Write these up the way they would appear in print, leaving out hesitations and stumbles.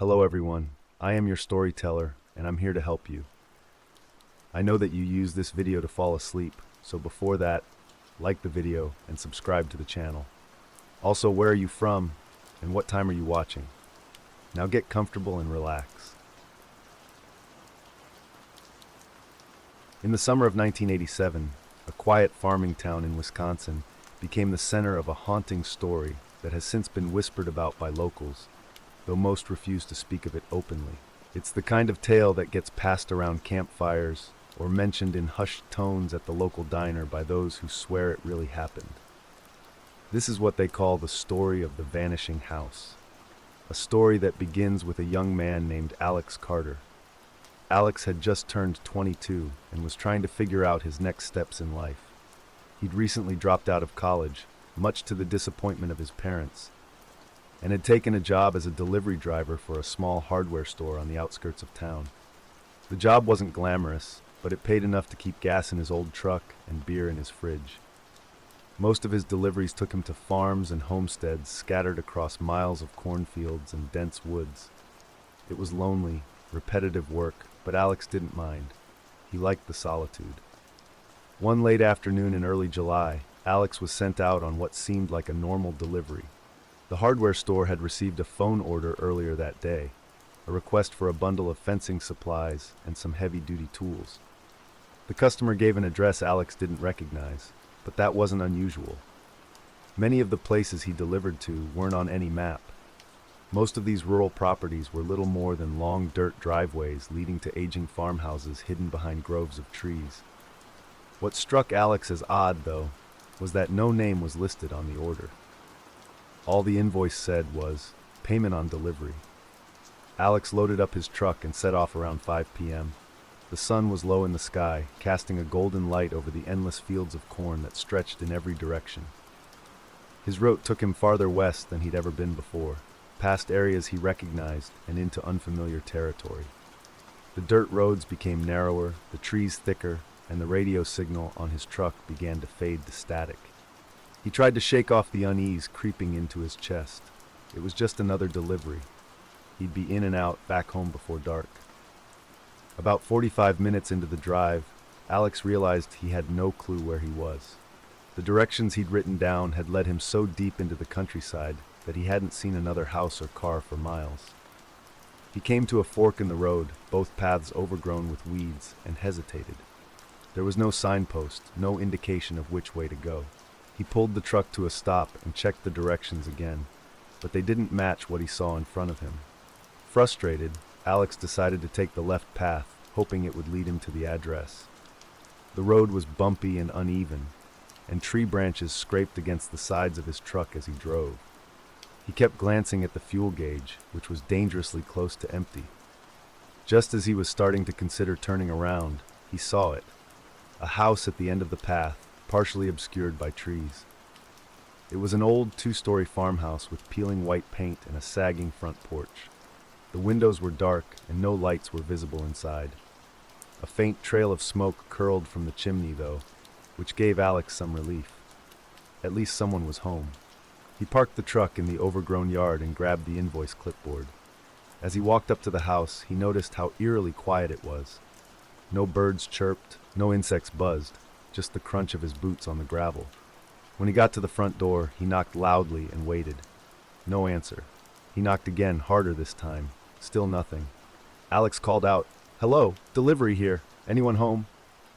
Hello everyone, I am your storyteller and I'm here to help you. I know that you use this video to fall asleep, so before that, like the video and subscribe to the channel. Also, where are you from and what time are you watching? Now get comfortable and relax. In the summer of 1987, a quiet farming town in Wisconsin became the center of a haunting story that has since been whispered about by locals, though most refuse to speak of it openly. It's the kind of tale that gets passed around campfires or mentioned in hushed tones at the local diner by those who swear it really happened. This is what they call the story of the vanishing house, a story that begins with a young man named Alex Carter. Alex had just turned 22 and was trying to figure out his next steps in life. He'd recently dropped out of college, much to the disappointment of his parents, and had taken a job as a delivery driver for a small hardware store on the outskirts of town. The job wasn't glamorous, but it paid enough to keep gas in his old truck and beer in his fridge. Most of his deliveries took him to farms and homesteads scattered across miles of cornfields and dense woods. It was lonely, repetitive work, but Alex didn't mind. He liked the solitude. One late afternoon in early July, Alex was sent out on what seemed like a normal delivery. The hardware store had received a phone order earlier that day, a request for a bundle of fencing supplies and some heavy-duty tools. The customer gave an address Alex didn't recognize, but that wasn't unusual. Many of the places he delivered to weren't on any map. Most of these rural properties were little more than long dirt driveways leading to aging farmhouses hidden behind groves of trees. What struck Alex as odd, though, was that no name was listed on the order. All the invoice said was, "Payment on delivery." Alex loaded up his truck and set off around 5 p.m. The sun was low in the sky, casting a golden light over the endless fields of corn that stretched in every direction. His route took him farther west than he'd ever been before, past areas he recognized and into unfamiliar territory. The dirt roads became narrower, the trees thicker, and the radio signal on his truck began to fade to static. He tried to shake off the unease creeping into his chest. It was just another delivery. He'd be in and out, back home before dark. About 45 minutes into the drive, Alex realized he had no clue where he was. The directions he'd written down had led him so deep into the countryside that he hadn't seen another house or car for miles. He came to a fork in the road, both paths overgrown with weeds, and hesitated. There was no signpost, no indication of which way to go. He pulled the truck to a stop and checked the directions again, but they didn't match what he saw in front of him. Frustrated, Alex decided to take the left path, hoping it would lead him to the address. The road was bumpy and uneven, and tree branches scraped against the sides of his truck as he drove. He kept glancing at the fuel gauge, which was dangerously close to empty. Just as he was starting to consider turning around, he saw it. A house at the end of the path, partially obscured by trees. It was an old two-story farmhouse with peeling white paint and a sagging front porch. The windows were dark and no lights were visible inside. A faint trail of smoke curled from the chimney, though, which gave Alex some relief. At least someone was home. He parked the truck in the overgrown yard and grabbed the invoice clipboard. As he walked up to the house, he noticed how eerily quiet it was. No birds chirped, no insects buzzed, just the crunch of his boots on the gravel. When he got to the front door, he knocked loudly and waited. No answer. He knocked again, harder this time. Still nothing. Alex called out, "Hello, delivery here. Anyone home?"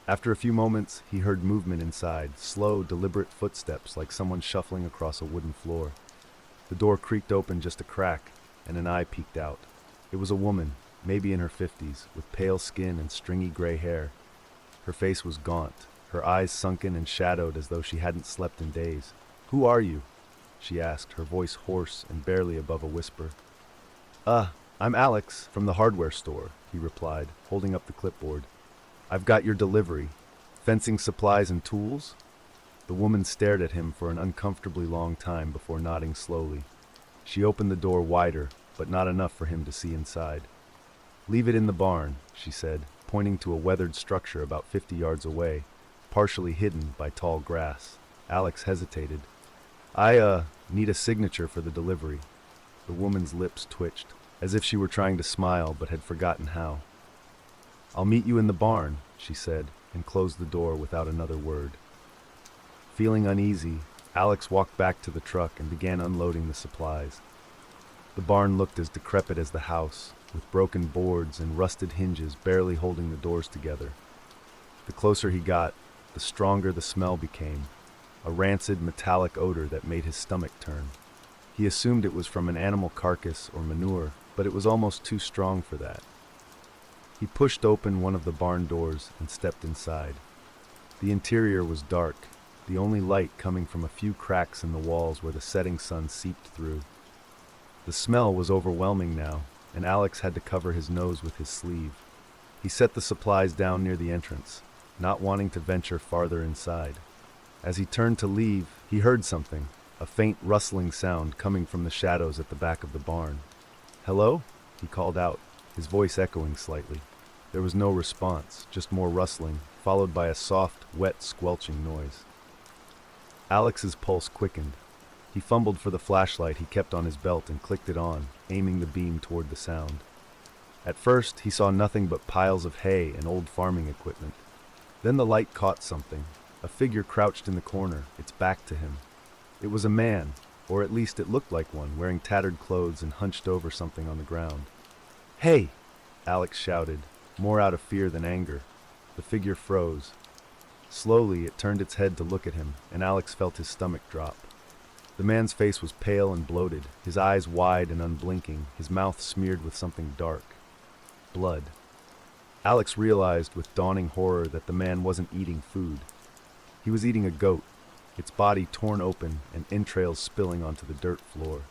After a few moments, he heard movement inside, slow, deliberate footsteps like someone shuffling across a wooden floor. The door creaked open just a crack, and an eye peeked out. It was a woman, maybe in her 50s, with pale skin and stringy gray hair. Her face was gaunt, her eyes sunken and shadowed as though she hadn't slept in days. "Who are you?" she asked, her voice hoarse and barely above a whisper. I'm Alex, from the hardware store," he replied, holding up the clipboard. "I've got your delivery. Fencing supplies and tools?" The woman stared at him for an uncomfortably long time before nodding slowly. She opened the door wider, but not enough for him to see inside. "Leave it in the barn," she said, pointing to a weathered structure about 50 yards away, partially hidden by tall grass. Alex hesitated. I need a signature for the delivery." The woman's lips twitched. as if she were trying to smile but had forgotten how. "I'll meet you in the barn," she said, and closed the door without another word. Feeling uneasy, Alex walked back to the truck and began unloading the supplies. The barn looked as decrepit as the house, with broken boards and rusted hinges barely holding the doors together. The closer he got, the stronger the smell became, a rancid metallic odor that made his stomach turn. He assumed it was from an animal carcass or manure, but it was almost too strong for that. He pushed open one of the barn doors and stepped inside. The interior was dark, the only light coming from a few cracks in the walls where the setting sun seeped through. The smell was overwhelming now, and Alex had to cover his nose with his sleeve. He set the supplies down near the entrance, not wanting to venture farther inside. As he turned to leave, he heard something, a faint rustling sound coming from the shadows at the back of the barn. "Hello?" he called out, his voice echoing slightly. There was no response, just more rustling, followed by a soft, wet, squelching noise. Alex's pulse quickened. He fumbled for the flashlight he kept on his belt and clicked it on, aiming the beam toward the sound. At first, he saw nothing but piles of hay and old farming equipment. Then the light caught something, a figure crouched in the corner, its back to him. It was a man, or at least it looked like one, wearing tattered clothes and hunched over something on the ground. "Hey!" Alex shouted, more out of fear than anger. The figure froze. Slowly, it turned its head to look at him, and Alex felt his stomach drop. The man's face was pale and bloated, his eyes wide and unblinking, his mouth smeared with something dark. Blood. Alex realized with dawning horror that the man wasn't eating food. He was eating a goat, its body torn open and entrails spilling onto the dirt floor.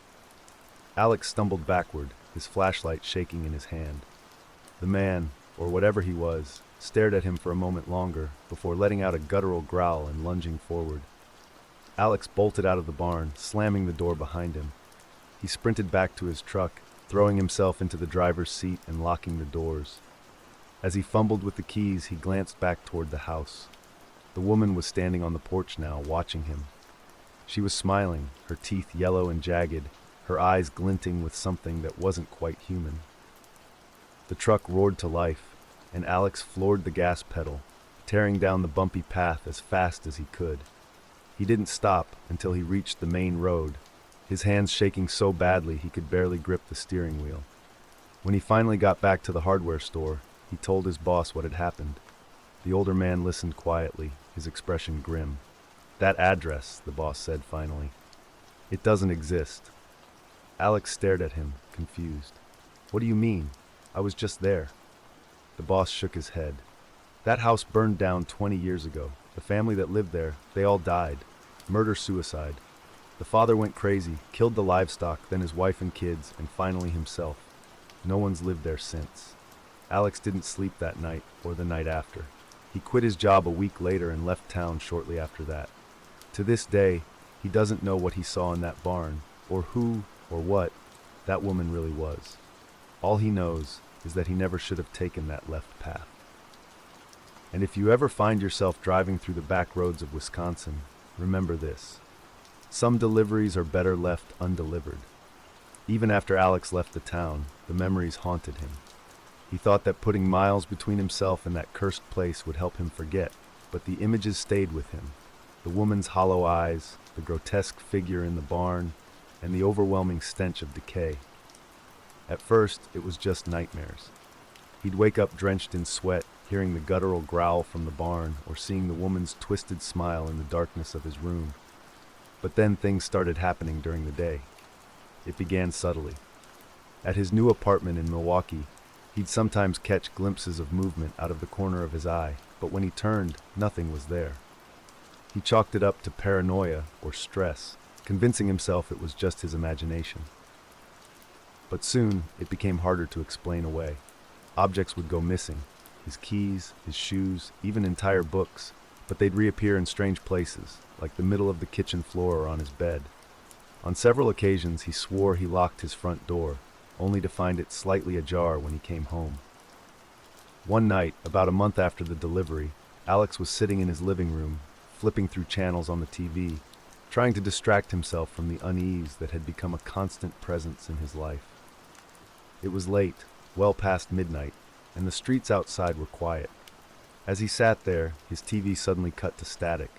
Alex stumbled backward, his flashlight shaking in his hand. The man, or whatever he was, stared at him for a moment longer before letting out a guttural growl and lunging forward. Alex bolted out of the barn, slamming the door behind him. He sprinted back to his truck, throwing himself into the driver's seat and locking the doors. As he fumbled with the keys, he glanced back toward the house. The woman was standing on the porch now, watching him. She was smiling, her teeth yellow and jagged, her eyes glinting with something that wasn't quite human. The truck roared to life, and Alex floored the gas pedal, tearing down the bumpy path as fast as he could. He didn't stop until he reached the main road, his hands shaking so badly he could barely grip the steering wheel. When he finally got back to the hardware store, he told his boss what had happened. The older man listened quietly, his expression grim. "That address," the boss said finally. "It doesn't exist." Alex stared at him, confused. "What do you mean? I was just there." The boss shook his head. "That house burned down 20 years ago. The family that lived there, they all died. Murder-suicide. The father went crazy, killed the livestock, then his wife and kids, and finally himself. No one's lived there since." Alex didn't sleep that night or the night after. He quit his job a week later and left town shortly after that. To this day, he doesn't know what he saw in that barn, or who, or what, that woman really was. All he knows is that he never should have taken that left path. And if you ever find yourself driving through the back roads of Wisconsin, remember this. Some deliveries are better left undelivered. Even after Alex left the town, the memories haunted him. He thought that putting miles between himself and that cursed place would help him forget, but the images stayed with him. The woman's hollow eyes, the grotesque figure in the barn, and the overwhelming stench of decay. At first, it was just nightmares. He'd wake up drenched in sweat, hearing the guttural growl from the barn, or seeing the woman's twisted smile in the darkness of his room. But then things started happening during the day. It began subtly. At his new apartment in Milwaukee, he'd sometimes catch glimpses of movement out of the corner of his eye, but when he turned, nothing was there. He chalked it up to paranoia or stress, convincing himself it was just his imagination. But soon, it became harder to explain away. Objects would go missing, his keys, his shoes, even entire books, but they'd reappear in strange places, like the middle of the kitchen floor or on his bed. On several occasions, he swore he locked his front door, only to find it slightly ajar when he came home. One night, about a month after the delivery, Alex was sitting in his living room, flipping through channels on the TV, trying to distract himself from the unease that had become a constant presence in his life. It was late, well past midnight, and the streets outside were quiet. As he sat there, his TV suddenly cut to static.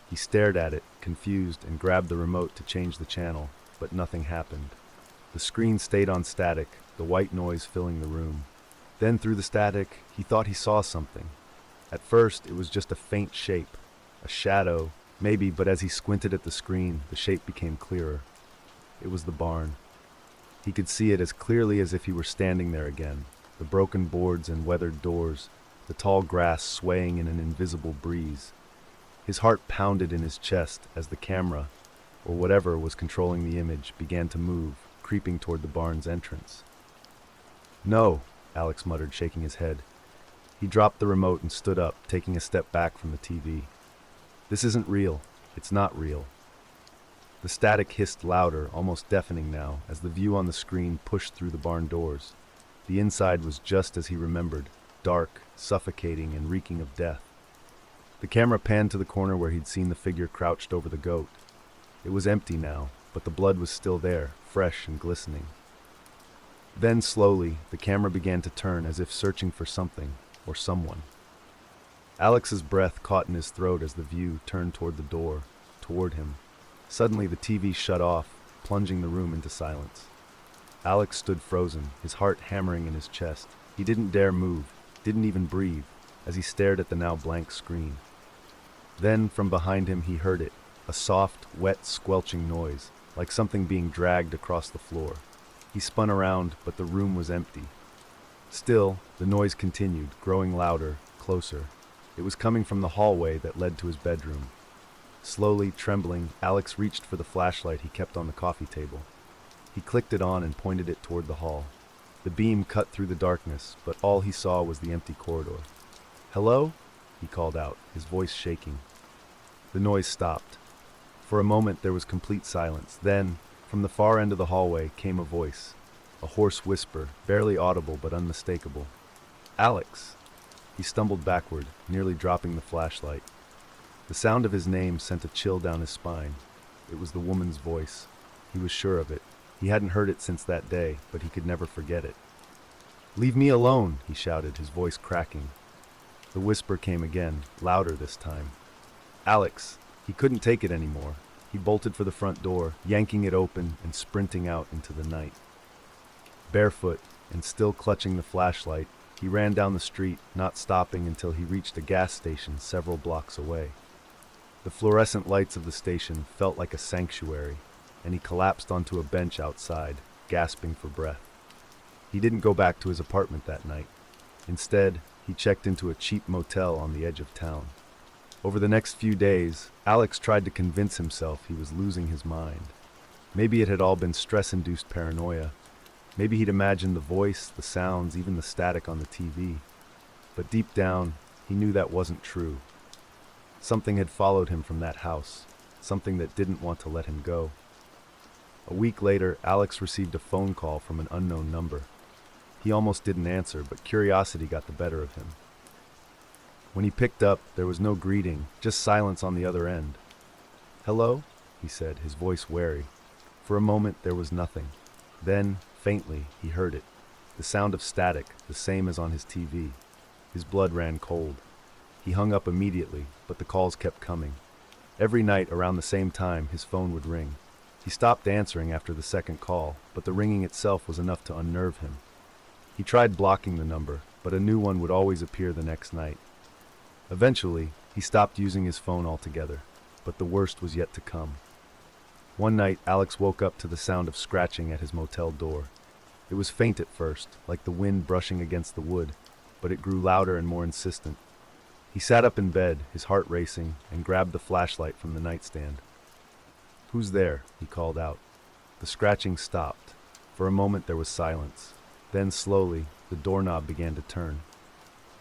He stared at it, confused, and grabbed the remote to change the channel, but nothing happened. The screen stayed on static, the white noise filling the room. Then through the static, he thought he saw something. At first, it was just a faint shape, a shadow, maybe, but as he squinted at the screen, the shape became clearer. It was the barn. He could see it as clearly as if he were standing there again, the broken boards and weathered doors, the tall grass swaying in an invisible breeze. His heart pounded in his chest as the camera, or whatever was controlling the image, began to move, creeping toward the barn's entrance. "No," Alex muttered, shaking his head. He dropped the remote and stood up, taking a step back from the TV. "This isn't real. It's not real." The static hissed louder, almost deafening now, as the view on the screen pushed through the barn doors. The inside was just as he remembered, dark, suffocating, and reeking of death. The camera panned to the corner where he'd seen the figure crouched over the goat. It was empty now, but the blood was still there, fresh and glistening. Then, slowly, the camera began to turn as if searching for something, or someone. Alex's breath caught in his throat as the view turned toward the door, toward him. Suddenly, the TV shut off, plunging the room into silence. Alex stood frozen, his heart hammering in his chest. He didn't dare move, didn't even breathe, as he stared at the now blank screen. Then, from behind him, he heard it, a soft, wet, squelching noise, like something being dragged across the floor. He spun around, but the room was empty. Still, the noise continued, growing louder, closer. It was coming from the hallway that led to his bedroom. Slowly, trembling, Alex reached for the flashlight he kept on the coffee table. He clicked it on and pointed it toward the hall. The beam cut through the darkness, but all he saw was the empty corridor. "Hello?" he called out, his voice shaking. The noise stopped. For a moment there was complete silence. Then, from the far end of the hallway, came a voice, a hoarse whisper, barely audible but unmistakable. "Alex!" He stumbled backward, nearly dropping the flashlight. The sound of his name sent a chill down his spine. It was the woman's voice. He was sure of it. He hadn't heard it since that day, but he could never forget it. "Leave me alone!" he shouted, his voice cracking. The whisper came again, louder this time. "Alex!" He couldn't take it anymore. He bolted for the front door, yanking it open and sprinting out into the night. Barefoot, and still clutching the flashlight, he ran down the street, not stopping until he reached a gas station several blocks away. The fluorescent lights of the station felt like a sanctuary, and he collapsed onto a bench outside, gasping for breath. He didn't go back to his apartment that night. Instead, he checked into a cheap motel on the edge of town. Over the next few days, Alex tried to convince himself he was losing his mind. Maybe it had all been stress-induced paranoia. Maybe he'd imagined the voice, the sounds, even the static on the TV. But deep down, he knew that wasn't true. Something had followed him from that house, something that didn't want to let him go. A week later, Alex received a phone call from an unknown number. He almost didn't answer, but curiosity got the better of him. When he picked up, there was no greeting, just silence on the other end. "Hello?" he said, his voice wary. For a moment, there was nothing. Then, faintly, he heard it. The sound of static, the same as on his TV. His blood ran cold. He hung up immediately, but the calls kept coming. Every night, around the same time, his phone would ring. He stopped answering after the second call, but the ringing itself was enough to unnerve him. He tried blocking the number, but a new one would always appear the next night. Eventually, he stopped using his phone altogether, but the worst was yet to come. One night, Alex woke up to the sound of scratching at his motel door. It was faint at first, like the wind brushing against the wood, but it grew louder and more insistent. He sat up in bed, his heart racing, and grabbed the flashlight from the nightstand. "Who's there?" he called out. The scratching stopped. For a moment there was silence. Then slowly, the doorknob began to turn.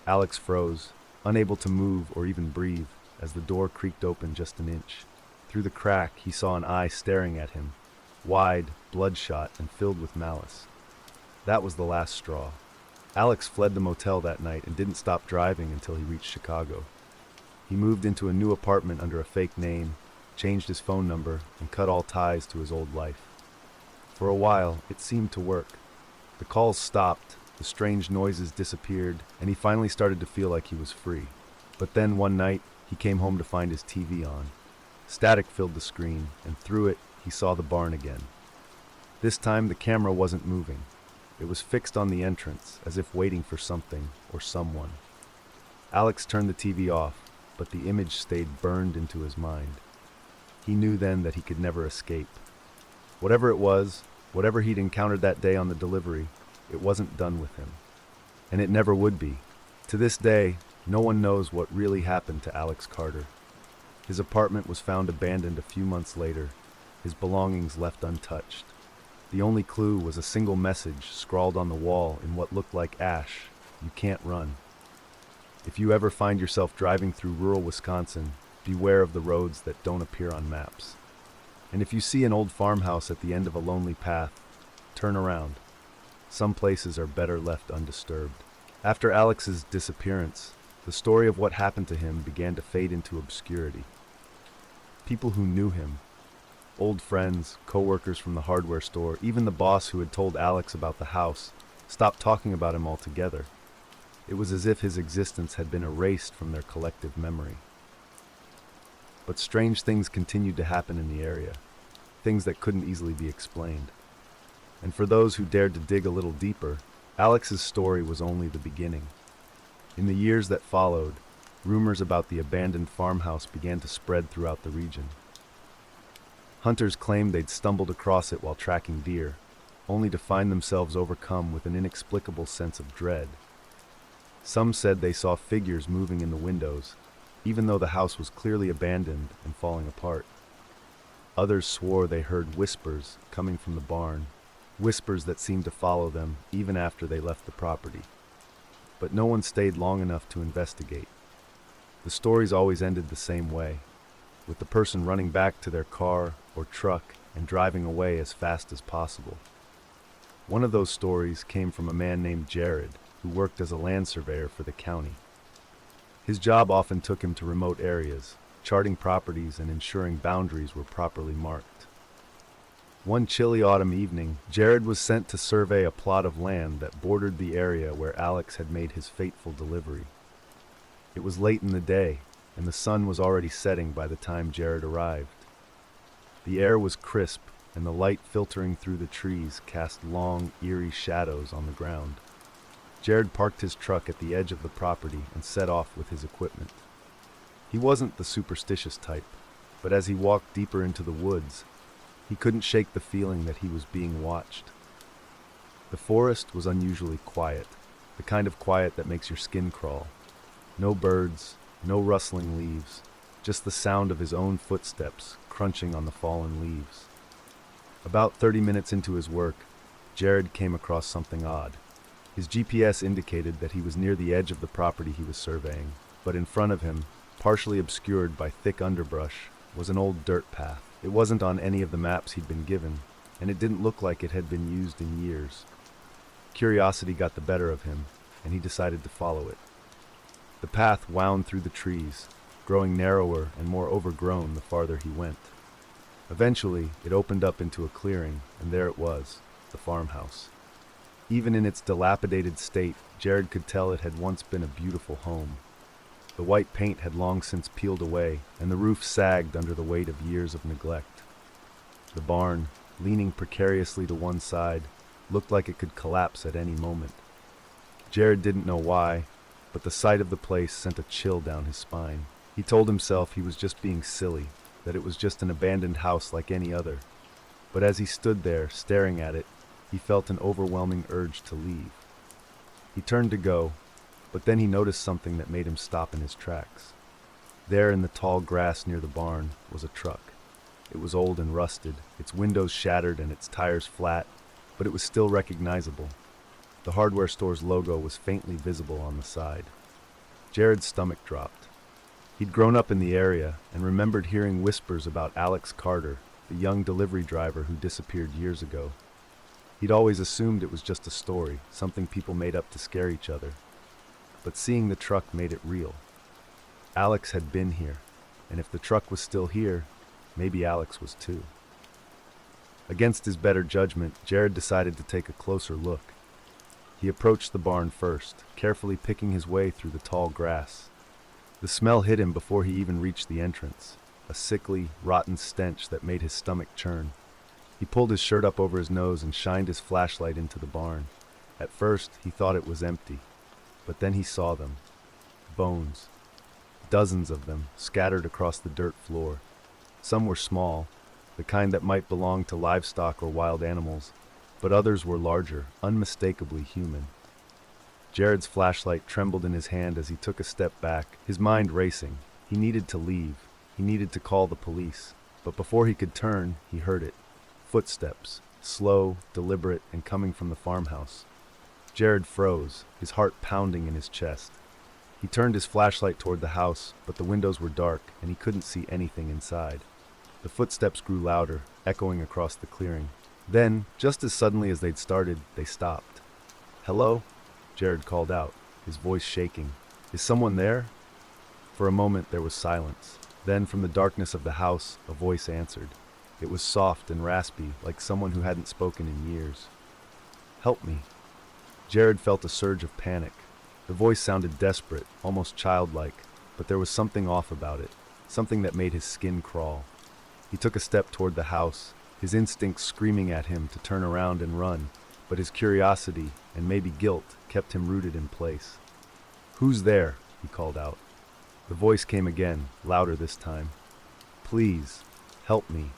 Alex froze, unable to move or even breathe, as the door creaked open just an inch. Through the crack, he saw an eye staring at him, wide, bloodshot, and filled with malice. That was the last straw. Alex fled the motel that night and didn't stop driving until he reached Chicago. He moved into a new apartment under a fake name, changed his phone number, and cut all ties to his old life. For a while, it seemed to work. The calls stopped, the strange noises disappeared, and he finally started to feel like he was free. But then one night, he came home to find his TV on. Static filled the screen, and through it, he saw the barn again. This time, the camera wasn't moving. It was fixed on the entrance, as if waiting for something or someone. Alex turned the TV off, but the image stayed burned into his mind. He knew then that he could never escape. Whatever it was, whatever he'd encountered that day on the delivery, it wasn't done with him. And it never would be. To this day, no one knows what really happened to Alex Carter. His apartment was found abandoned a few months later, his belongings left untouched. The only clue was a single message scrawled on the wall in what looked like ash: "You can't run." If you ever find yourself driving through rural Wisconsin, beware of the roads that don't appear on maps. And if you see an old farmhouse at the end of a lonely path, turn around. Some places are better left undisturbed. After Alex's disappearance, the story of what happened to him began to fade into obscurity. People who knew him, old friends, co-workers from the hardware store, even the boss who had told Alex about the house, stopped talking about him altogether. It was as if his existence had been erased from their collective memory. But strange things continued to happen in the area, things that couldn't easily be explained. And for those who dared to dig a little deeper, Alex's story was only the beginning. In the years that followed, rumors about the abandoned farmhouse began to spread throughout the region. Hunters claimed they'd stumbled across it while tracking deer, only to find themselves overcome with an inexplicable sense of dread. Some said they saw figures moving in the windows, even though the house was clearly abandoned and falling apart. Others swore they heard whispers coming from the barn, whispers that seemed to follow them even after they left the property. But no one stayed long enough to investigate. The stories always ended the same way, with the person running back to their car or truck and driving away as fast as possible. One of those stories came from a man named Jared, who worked as a land surveyor for the county. His job often took him to remote areas, charting properties and ensuring boundaries were properly marked. One chilly autumn evening, Jared was sent to survey a plot of land that bordered the area where Alex had made his fateful delivery. It was late in the day, and the sun was already setting by the time Jared arrived. The air was crisp, and the light filtering through the trees cast long, eerie shadows on the ground. Jared parked his truck at the edge of the property and set off with his equipment. He wasn't the superstitious type, but as he walked deeper into the woods, he couldn't shake the feeling that he was being watched. The forest was unusually quiet, the kind of quiet that makes your skin crawl. No birds, no rustling leaves, just the sound of his own footsteps crunching on the fallen leaves. About 30 minutes into his work, Jared came across something odd. His GPS indicated that he was near the edge of the property he was surveying, but in front of him, partially obscured by thick underbrush, was an old dirt path. It wasn't on any of the maps he'd been given, and it didn't look like it had been used in years. Curiosity got the better of him, and he decided to follow it. The path wound through the trees, growing narrower and more overgrown the farther he went. Eventually, it opened up into a clearing, and there it was, the farmhouse. Even in its dilapidated state, Jared could tell it had once been a beautiful home. The white paint had long since peeled away, and the roof sagged under the weight of years of neglect. The barn, leaning precariously to one side, looked like it could collapse at any moment. Jared didn't know why, but the sight of the place sent a chill down his spine. He told himself he was just being silly, that it was just an abandoned house like any other. But as he stood there, staring at it, he felt an overwhelming urge to leave. He turned to go, but then he noticed something that made him stop in his tracks. There in the tall grass near the barn was a truck. It was old and rusted, its windows shattered and its tires flat, but it was still recognizable. The hardware store's logo was faintly visible on the side. Jared's stomach dropped. He'd grown up in the area and remembered hearing whispers about Alex Carter, the young delivery driver who disappeared years ago. He'd always assumed it was just a story, something people made up to scare each other. But seeing the truck made it real. Alex had been here, and if the truck was still here, maybe Alex was too. Against his better judgment, Jared decided to take a closer look. He approached the barn first, carefully picking his way through the tall grass. The smell hit him before he even reached the entrance, a sickly, rotten stench that made his stomach churn. He pulled his shirt up over his nose and shined his flashlight into the barn. At first, he thought it was empty, but then he saw them. Bones. Dozens of them, scattered across the dirt floor. Some were small, the kind that might belong to livestock or wild animals, but others were larger, unmistakably human. Jared's flashlight trembled in his hand as he took a step back, his mind racing. He needed to leave. He needed to call the police. But before he could turn, he heard it. Footsteps, slow, deliberate, and coming from the farmhouse. Jared froze, his heart pounding in his chest. He turned his flashlight toward the house, but the windows were dark, and he couldn't see anything inside. The footsteps grew louder, echoing across the clearing. Then, just as suddenly as they'd started, they stopped. "Hello?" Jared called out, his voice shaking. "Is someone there?" For a moment there was silence. Then, from the darkness of the house, a voice answered. It was soft and raspy, like someone who hadn't spoken in years. "Help me." Jared felt a surge of panic. The voice sounded desperate, almost childlike, but there was something off about it, something that made his skin crawl. He took a step toward the house, his instincts screaming at him to turn around and run, but his curiosity, and maybe guilt, kept him rooted in place. "Who's there?" he called out. The voice came again, louder this time. "Please, help me."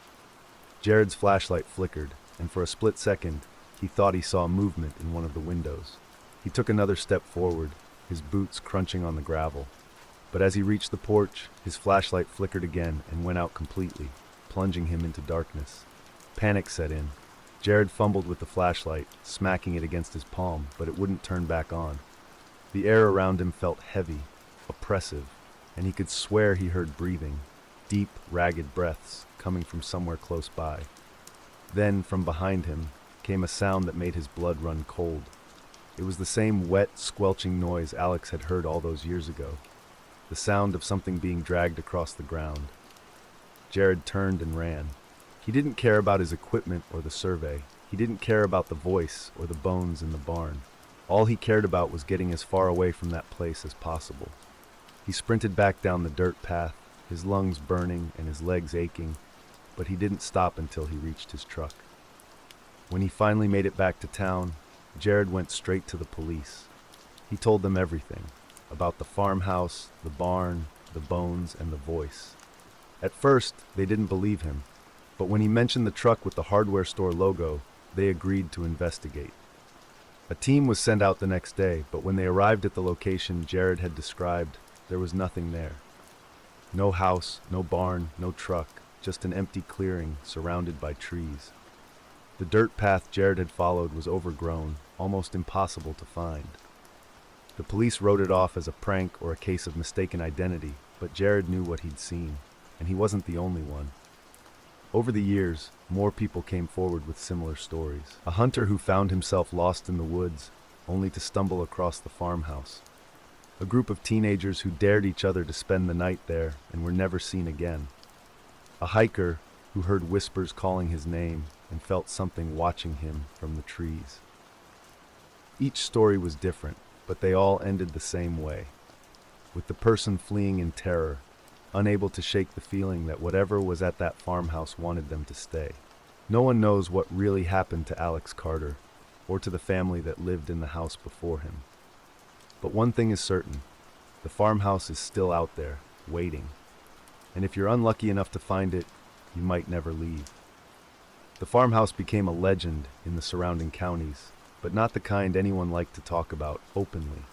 Jared's flashlight flickered, and for a split second, he thought he saw movement in one of the windows. He took another step forward, his boots crunching on the gravel. But as he reached the porch, his flashlight flickered again and went out completely, plunging him into darkness. Panic set in. Jared fumbled with the flashlight, smacking it against his palm, but it wouldn't turn back on. The air around him felt heavy, oppressive, and he could swear he heard breathing, deep, ragged breaths coming from somewhere close by. Then, from behind him, came a sound that made his blood run cold. It was the same wet, squelching noise Alex had heard all those years ago, the sound of something being dragged across the ground. Jared turned and ran. He didn't care about his equipment or the survey. He didn't care about the voice or the bones in the barn. All he cared about was getting as far away from that place as possible. He sprinted back down the dirt path, his lungs burning and his legs aching, but he didn't stop until he reached his truck. When he finally made it back to town, Jared went straight to the police. He told them everything, about the farmhouse, the barn, the bones, and the voice. At first, they didn't believe him, but when he mentioned the truck with the hardware store logo, they agreed to investigate. A team was sent out the next day, but when they arrived at the location Jared had described, there was nothing there. No house, no barn, no truck, just an empty clearing surrounded by trees. The dirt path Jared had followed was overgrown, almost impossible to find. The police wrote it off as a prank or a case of mistaken identity, but Jared knew what he'd seen, and he wasn't the only one. Over the years, more people came forward with similar stories. A hunter who found himself lost in the woods, only to stumble across the farmhouse. A group of teenagers who dared each other to spend the night there and were never seen again. A hiker who heard whispers calling his name and felt something watching him from the trees. Each story was different, but they all ended the same way, with the person fleeing in terror, unable to shake the feeling that whatever was at that farmhouse wanted them to stay. No one knows what really happened to Alex Carter, or to the family that lived in the house before him. But one thing is certain, the farmhouse is still out there, waiting. And if you're unlucky enough to find it, you might never leave. The farmhouse became a legend in the surrounding counties, but not the kind anyone liked to talk about openly.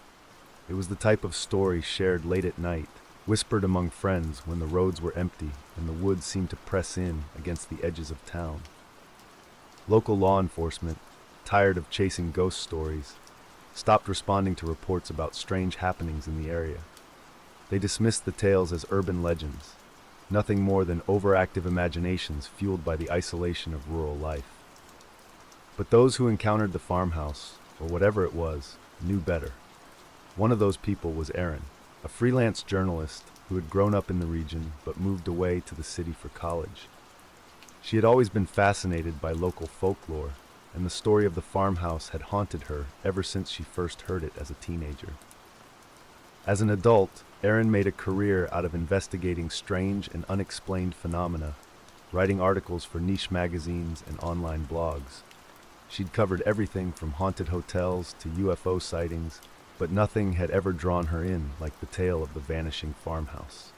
It was the type of story shared late at night, whispered among friends when the roads were empty and the woods seemed to press in against the edges of town. Local law enforcement, tired of chasing ghost stories, stopped responding to reports about strange happenings in the area. They dismissed the tales as urban legends, nothing more than overactive imaginations fueled by the isolation of rural life. But those who encountered the farmhouse, or whatever it was, knew better. One of those people was Erin, a freelance journalist who had grown up in the region but moved away to the city for college. She had always been fascinated by local folklore, and the story of the farmhouse had haunted her ever since she first heard it as a teenager. As an adult, Erin made a career out of investigating strange and unexplained phenomena, writing articles for niche magazines and online blogs. She'd covered everything from haunted hotels to UFO sightings, but nothing had ever drawn her in like the tale of the vanishing farmhouse.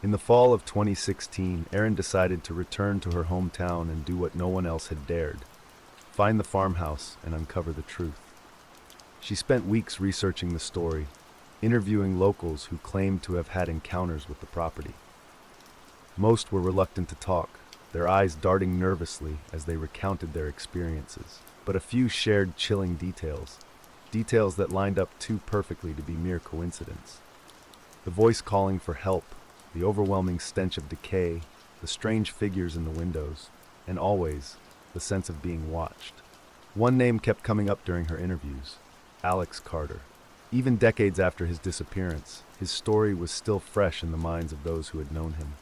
In the fall of 2016, Erin decided to return to her hometown and do what no one else had dared: find the farmhouse and uncover the truth. She spent weeks researching the story, interviewing locals who claimed to have had encounters with the property. Most were reluctant to talk, their eyes darting nervously as they recounted their experiences. But a few shared chilling details that lined up too perfectly to be mere coincidence. The voice calling for help, the overwhelming stench of decay, the strange figures in the windows, and always the sense of being watched. One name kept coming up during her interviews: Alex Carter. Even decades after his disappearance, his story was still fresh in the minds of those who had known him.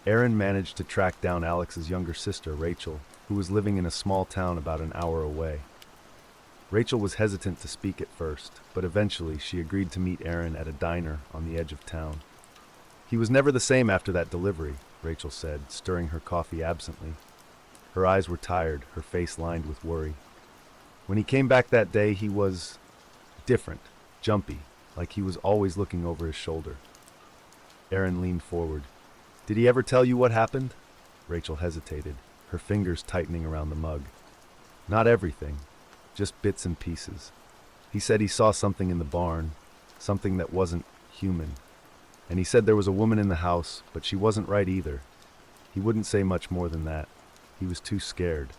Erin managed to track down Alex's younger sister, Rachel, who was living in a small town about an hour away. Rachel was hesitant to speak at first, but eventually she agreed to meet Erin at a diner on the edge of town. "He was never the same after that delivery," Rachel said, stirring her coffee absently. Her eyes were tired, her face lined with worry. "When he came back that day, he was different, jumpy, like he was always looking over his shoulder." Erin leaned forward. "Did he ever tell you what happened?" Rachel hesitated, her fingers tightening around the mug. "Not everything, just bits and pieces. He said he saw something in the barn, something that wasn't human. And he said there was a woman in the house, but she wasn't right either. He wouldn't say much more than that. He was too scared."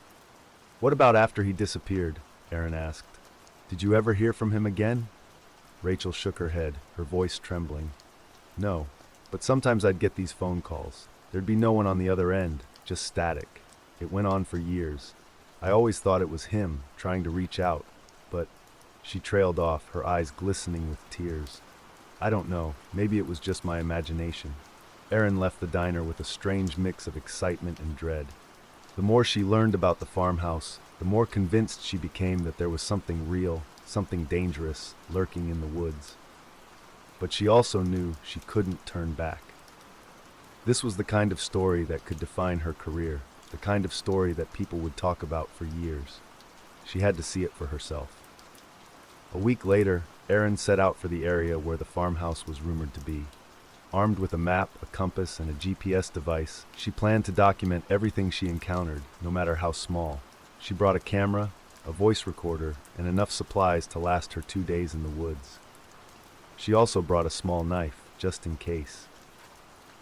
"What about after he disappeared?" Erin asked. "Did you ever hear from him again?" Rachel shook her head, her voice trembling. "No, but sometimes I'd get these phone calls. There'd be no one on the other end, just static. It went on for years. I always thought it was him, trying to reach out, but..." She trailed off, her eyes glistening with tears. "I don't know, maybe it was just my imagination." Erin left the diner with a strange mix of excitement and dread. The more she learned about the farmhouse, the more convinced she became that there was something real, something dangerous, lurking in the woods. But she also knew she couldn't turn back. This was the kind of story that could define her career, the kind of story that people would talk about for years. She had to see it for herself. A week later, Erin set out for the area where the farmhouse was rumored to be. Armed with a map, a compass, and a GPS device, she planned to document everything she encountered, no matter how small. She brought a camera, a voice recorder, and enough supplies to last her 2 days in the woods. She also brought a small knife, just in case.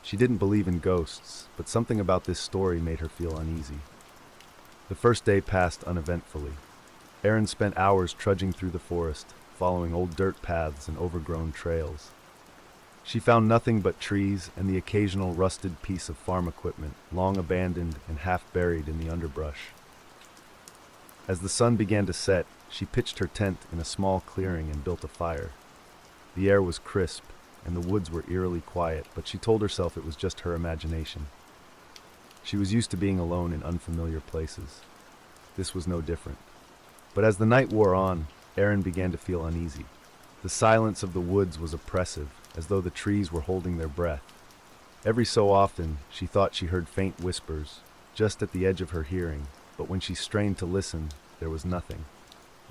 She didn't believe in ghosts, but something about this story made her feel uneasy. The first day passed uneventfully. Erin spent hours trudging through the forest, following old dirt paths and overgrown trails. She found nothing but trees and the occasional rusted piece of farm equipment, long abandoned and half buried in the underbrush. As the sun began to set, she pitched her tent in a small clearing and built a fire. The air was crisp, and the woods were eerily quiet, but she told herself it was just her imagination. She was used to being alone in unfamiliar places. This was no different. But as the night wore on, Erin began to feel uneasy. The silence of the woods was oppressive, as though the trees were holding their breath. Every so often, she thought she heard faint whispers, just at the edge of her hearing, but when she strained to listen, there was nothing.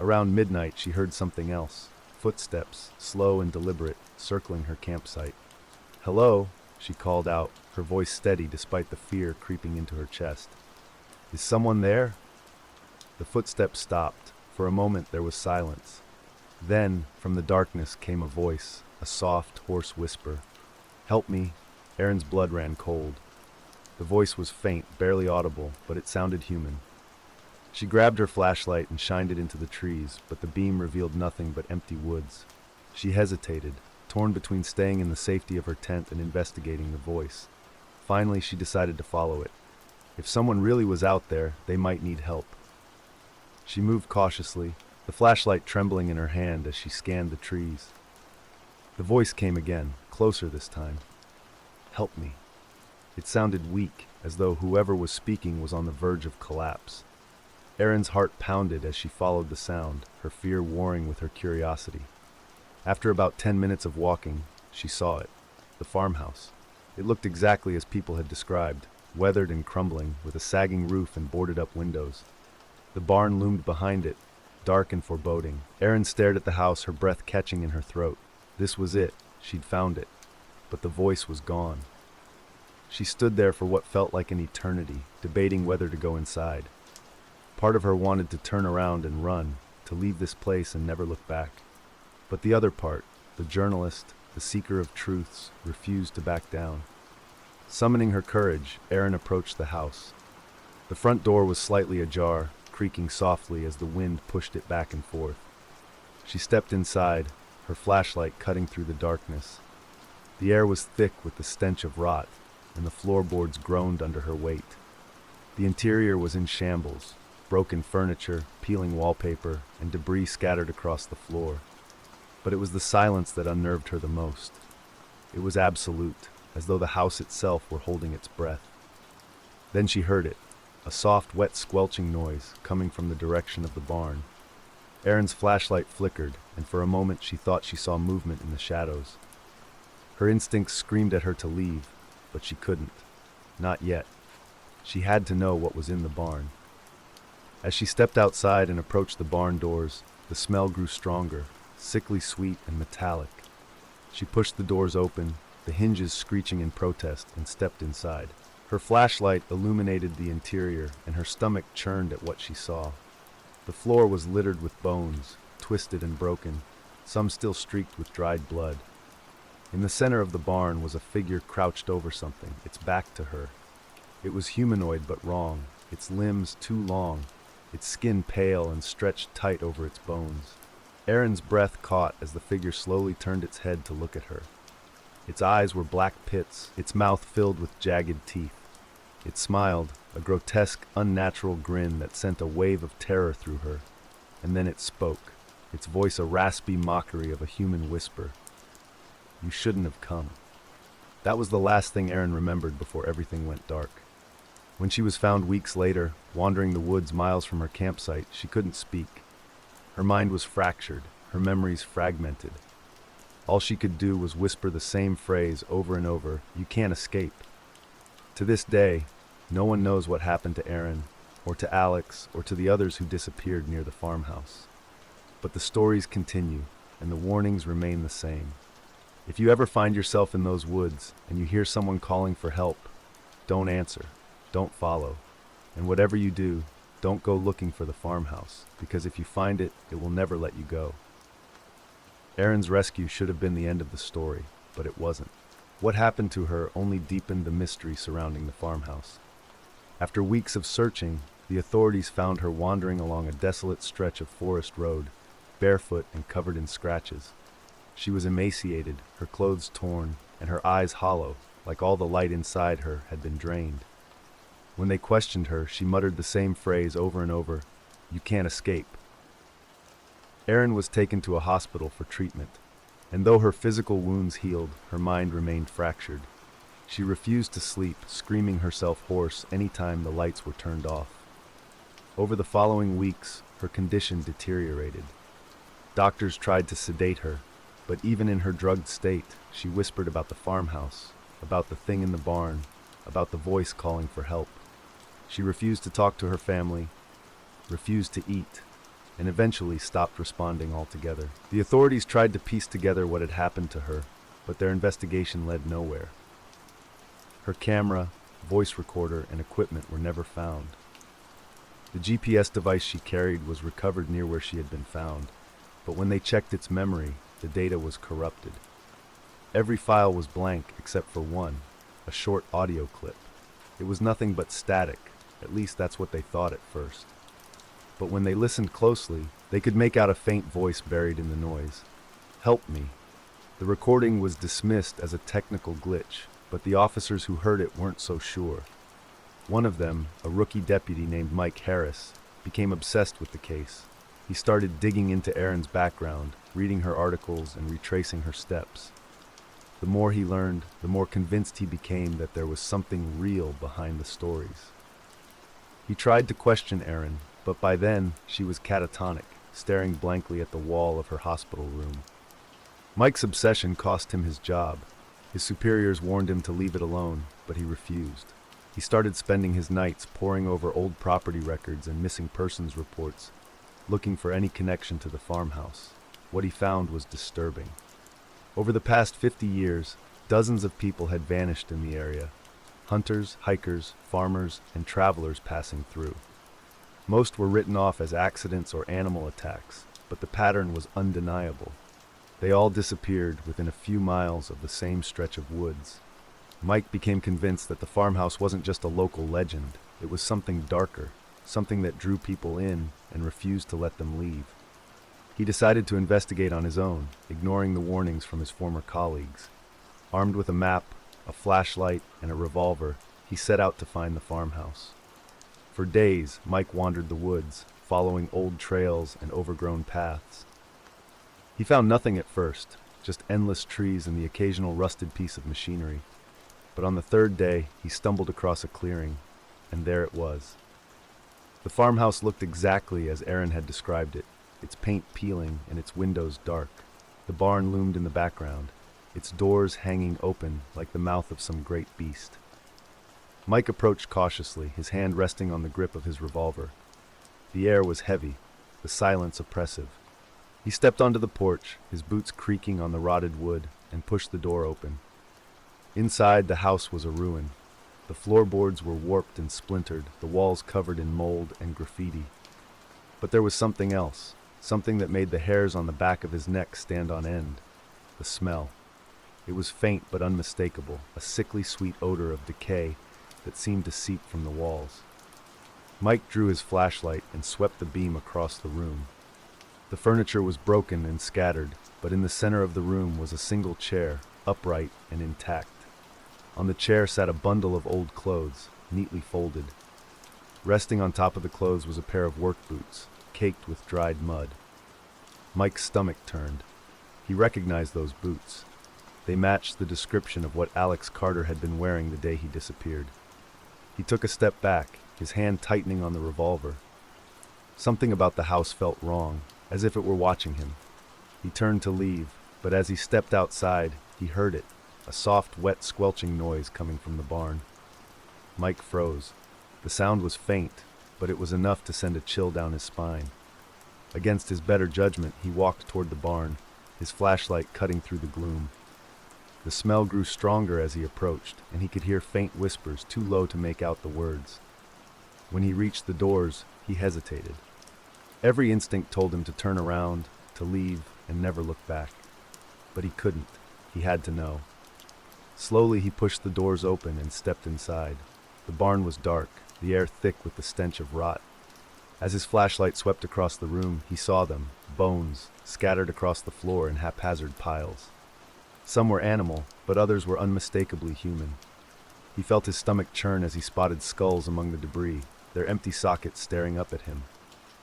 Around midnight, she heard something else. Footsteps, slow and deliberate, circling her campsite. "Hello," she called out, her voice steady despite the fear creeping into her chest. "Is someone there?" The footsteps stopped. For a moment there was silence. Then, from the darkness came a voice, a soft, hoarse whisper. "Help me." Erin's blood ran cold. The voice was faint, barely audible, but it sounded human. She grabbed her flashlight and shined it into the trees, but the beam revealed nothing but empty woods. She hesitated, torn between staying in the safety of her tent and investigating the voice. Finally, she decided to follow it. If someone really was out there, they might need help. She moved cautiously, the flashlight trembling in her hand as she scanned the trees. The voice came again, closer this time. "Help me." It sounded weak, as though whoever was speaking was on the verge of collapse. Erin's heart pounded as she followed the sound, her fear warring with her curiosity. After about 10 minutes of walking, she saw it, the farmhouse. It looked exactly as people had described, weathered and crumbling, with a sagging roof and boarded-up windows. The barn loomed behind it, dark and foreboding. Erin stared at the house, her breath catching in her throat. This was it. She'd found it. But the voice was gone. She stood there for what felt like an eternity, debating whether to go inside. Part of her wanted to turn around and run, to leave this place and never look back. But the other part, the journalist, the seeker of truths, refused to back down. Summoning her courage, Erin approached the house. The front door was slightly ajar, creaking softly as the wind pushed it back and forth. She stepped inside, her flashlight cutting through the darkness. The air was thick with the stench of rot, and the floorboards groaned under her weight. The interior was in shambles, broken furniture, peeling wallpaper, and debris scattered across the floor. But it was the silence that unnerved her the most. It was absolute, as though the house itself were holding its breath. Then she heard it, a soft, wet squelching noise coming from the direction of the barn. Erin's flashlight flickered, and for a moment she thought she saw movement in the shadows. Her instincts screamed at her to leave, but she couldn't. Not yet. She had to know what was in the barn. As she stepped outside and approached the barn doors, the smell grew stronger, sickly sweet and metallic. She pushed the doors open, the hinges screeching in protest, and stepped inside. Her flashlight illuminated the interior, and her stomach churned at what she saw. The floor was littered with bones, twisted and broken, some still streaked with dried blood. In the center of the barn was a figure crouched over something, its back to her. It was humanoid but wrong, its limbs too long, its skin pale and stretched tight over its bones. Erin's breath caught as the figure slowly turned its head to look at her. Its eyes were black pits, its mouth filled with jagged teeth. It smiled, a grotesque, unnatural grin that sent a wave of terror through her. And then it spoke, its voice a raspy mockery of a human whisper. "You shouldn't have come." That was the last thing Erin remembered before everything went dark. When she was found weeks later, wandering the woods miles from her campsite, she couldn't speak. Her mind was fractured, her memories fragmented. All she could do was whisper the same phrase over and over, "You can't escape." To this day, no one knows what happened to Erin, or to Alex, or to the others who disappeared near the farmhouse. But the stories continue, and the warnings remain the same. If you ever find yourself in those woods, and you hear someone calling for help, don't answer, don't follow, and whatever you do, don't go looking for the farmhouse, because if you find it, it will never let you go. Erin's rescue should have been the end of the story, but it wasn't. What happened to her only deepened the mystery surrounding the farmhouse. After weeks of searching, the authorities found her wandering along a desolate stretch of forest road, barefoot and covered in scratches. She was emaciated, her clothes torn, and her eyes hollow, like all the light inside her had been drained. When they questioned her, she muttered the same phrase over and over, "You can't escape." Erin was taken to a hospital for treatment, and though her physical wounds healed, her mind remained fractured. She refused to sleep, screaming herself hoarse any time the lights were turned off. Over the following weeks, her condition deteriorated. Doctors tried to sedate her, but even in her drugged state, she whispered about the farmhouse, about the thing in the barn, about the voice calling for help. She refused to talk to her family, refused to eat, and eventually stopped responding altogether. The authorities tried to piece together what had happened to her, but their investigation led nowhere. Her camera, voice recorder, and equipment were never found. The GPS device she carried was recovered near where she had been found, but when they checked its memory, the data was corrupted. Every file was blank except for one, a short audio clip. It was nothing but static, at least that's what they thought at first. But when they listened closely, they could make out a faint voice buried in the noise. "Help me." The recording was dismissed as a technical glitch, but the officers who heard it weren't so sure. One of them, a rookie deputy named Mike Harris, became obsessed with the case. He started digging into Erin's background, reading her articles and retracing her steps. The more he learned, the more convinced he became that there was something real behind the stories. He tried to question Erin, but by then she was catatonic, staring blankly at the wall of her hospital room. Mike's obsession cost him his job. His superiors warned him to leave it alone, but he refused. He started spending his nights poring over old property records and missing persons reports, looking for any connection to the farmhouse. What he found was disturbing. Over the past 50 years, dozens of people had vanished in the area. Hunters, hikers, farmers, and travelers passing through. Most were written off as accidents or animal attacks, but the pattern was undeniable. They all disappeared within a few miles of the same stretch of woods. Mike became convinced that the farmhouse wasn't just a local legend. It was something darker, something that drew people in and refused to let them leave. He decided to investigate on his own, ignoring the warnings from his former colleagues. Armed with a map, a flashlight, and a revolver, he set out to find the farmhouse. For days, Mike wandered the woods, following old trails and overgrown paths. He found nothing at first, just endless trees and the occasional rusted piece of machinery. But on the third day, he stumbled across a clearing, and there it was. The farmhouse looked exactly as Aaron had described it, its paint peeling and its windows dark. The barn loomed in the background, its doors hanging open like the mouth of some great beast. Mike approached cautiously, his hand resting on the grip of his revolver. The air was heavy, the silence oppressive. He stepped onto the porch, his boots creaking on the rotted wood, and pushed the door open. Inside, the house was a ruin. The floorboards were warped and splintered, the walls covered in mold and graffiti. But there was something else, something that made the hairs on the back of his neck stand on end. The smell. It was faint but unmistakable, a sickly sweet odor of decay that seemed to seep from the walls. Mike drew his flashlight and swept the beam across the room. The furniture was broken and scattered, but in the center of the room was a single chair, upright and intact. On the chair sat a bundle of old clothes, neatly folded. Resting on top of the clothes was a pair of work boots, caked with dried mud. Mike's stomach turned. He recognized those boots. They matched the description of what Alex Carter had been wearing the day he disappeared. He took a step back, his hand tightening on the revolver. Something about the house felt wrong, as if it were watching him. He turned to leave, but as he stepped outside, he heard it, a soft, wet, squelching noise coming from the barn. Mike froze. The sound was faint, but it was enough to send a chill down his spine. Against his better judgment, he walked toward the barn, his flashlight cutting through the gloom. The smell grew stronger as he approached, and he could hear faint whispers too low to make out the words. When he reached the doors, he hesitated. Every instinct told him to turn around, to leave, and never look back. But he couldn't. He had to know. Slowly he pushed the doors open and stepped inside. The barn was dark, the air thick with the stench of rot. As his flashlight swept across the room, he saw them, bones, scattered across the floor in haphazard piles. Some were animal, but others were unmistakably human. He felt his stomach churn as he spotted skulls among the debris, their empty sockets staring up at him.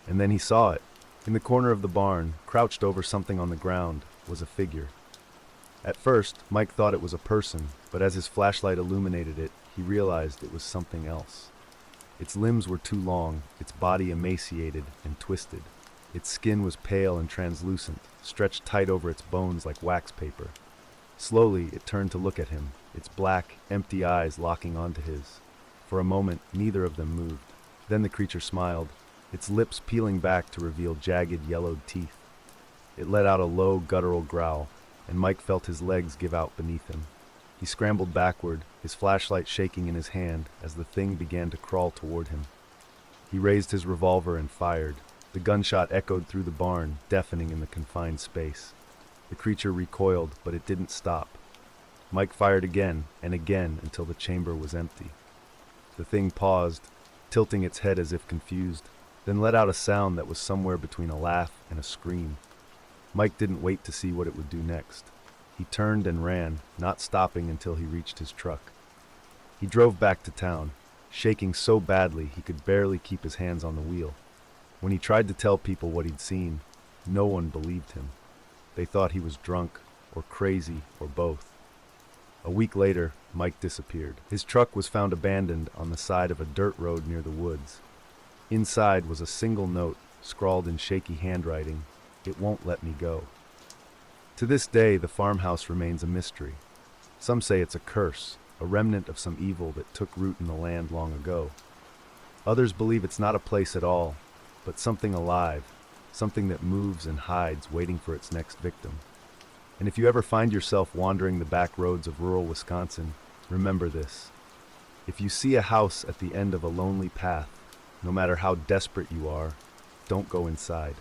And then he saw it. In the corner of the barn, crouched over something on the ground, was a figure. At first, Mike thought it was a person, but as his flashlight illuminated it, he realized it was something else. Its limbs were too long, its body emaciated and twisted. Its skin was pale and translucent, stretched tight over its bones like wax paper. Slowly, it turned to look at him, its black, empty eyes locking onto his. For a moment, neither of them moved. Then the creature smiled, its lips peeling back to reveal jagged, yellowed teeth. It let out a low, guttural growl, and Mike felt his legs give out beneath him. He scrambled backward, his flashlight shaking in his hand as the thing began to crawl toward him. He raised his revolver and fired. The gunshot echoed through the barn, deafening in the confined space. The creature recoiled, but it didn't stop. Mike fired again and again until the chamber was empty. The thing paused, tilting its head as if confused, then let out a sound that was somewhere between a laugh and a scream. Mike didn't wait to see what it would do next. He turned and ran, not stopping until he reached his truck. He drove back to town, shaking so badly he could barely keep his hands on the wheel. When he tried to tell people what he'd seen, no one believed him. They thought he was drunk, or crazy, or both. A week later, Mike disappeared. His truck was found abandoned on the side of a dirt road near the woods. Inside was a single note, scrawled in shaky handwriting, "It won't let me go." To this day, the farmhouse remains a mystery. Some say it's a curse, a remnant of some evil that took root in the land long ago. Others believe it's not a place at all, but something alive, something that moves and hides, waiting for its next victim. And if you ever find yourself wandering the back roads of rural Wisconsin, remember this. If you see a house at the end of a lonely path, no matter how desperate you are, don't go inside.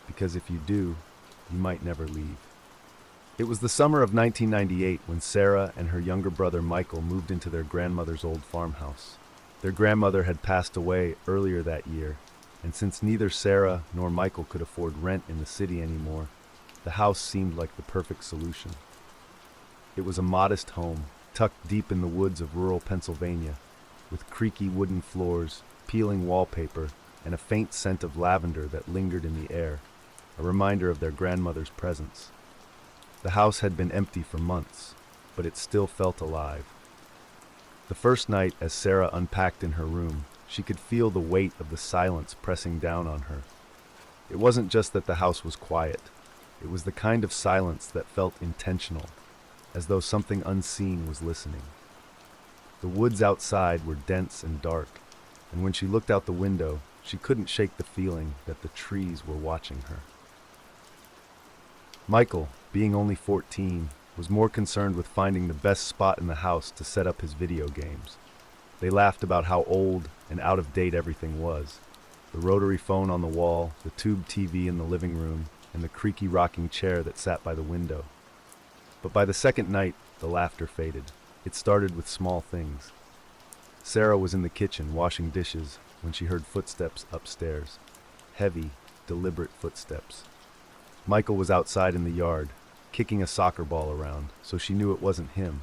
Because if you do, you might never leave. It was the summer of 1998 when Sarah and her younger brother Michael moved into their grandmother's old farmhouse. Their grandmother had passed away earlier that year, and since neither Sarah nor Michael could afford rent in the city anymore, the house seemed like the perfect solution. It was a modest home, tucked deep in the woods of rural Pennsylvania, with creaky wooden floors, peeling wallpaper, and a faint scent of lavender that lingered in the air, a reminder of their grandmother's presence. The house had been empty for months, but it still felt alive. The first night, as Sarah unpacked in her room, she could feel the weight of the silence pressing down on her. It wasn't just that the house was quiet. It was the kind of silence that felt intentional, as though something unseen was listening. The woods outside were dense and dark, and when she looked out the window, she couldn't shake the feeling that the trees were watching her. Michael, being only 14, was more concerned with finding the best spot in the house to set up his video games. They laughed about how old and out of date everything was. The rotary phone on the wall, the tube TV in the living room, and the creaky rocking chair that sat by the window. But by the second night, the laughter faded. It started with small things. Sarah was in the kitchen washing dishes when she heard footsteps upstairs. Heavy, deliberate footsteps. Michael was outside in the yard, kicking a soccer ball around, so she knew it wasn't him.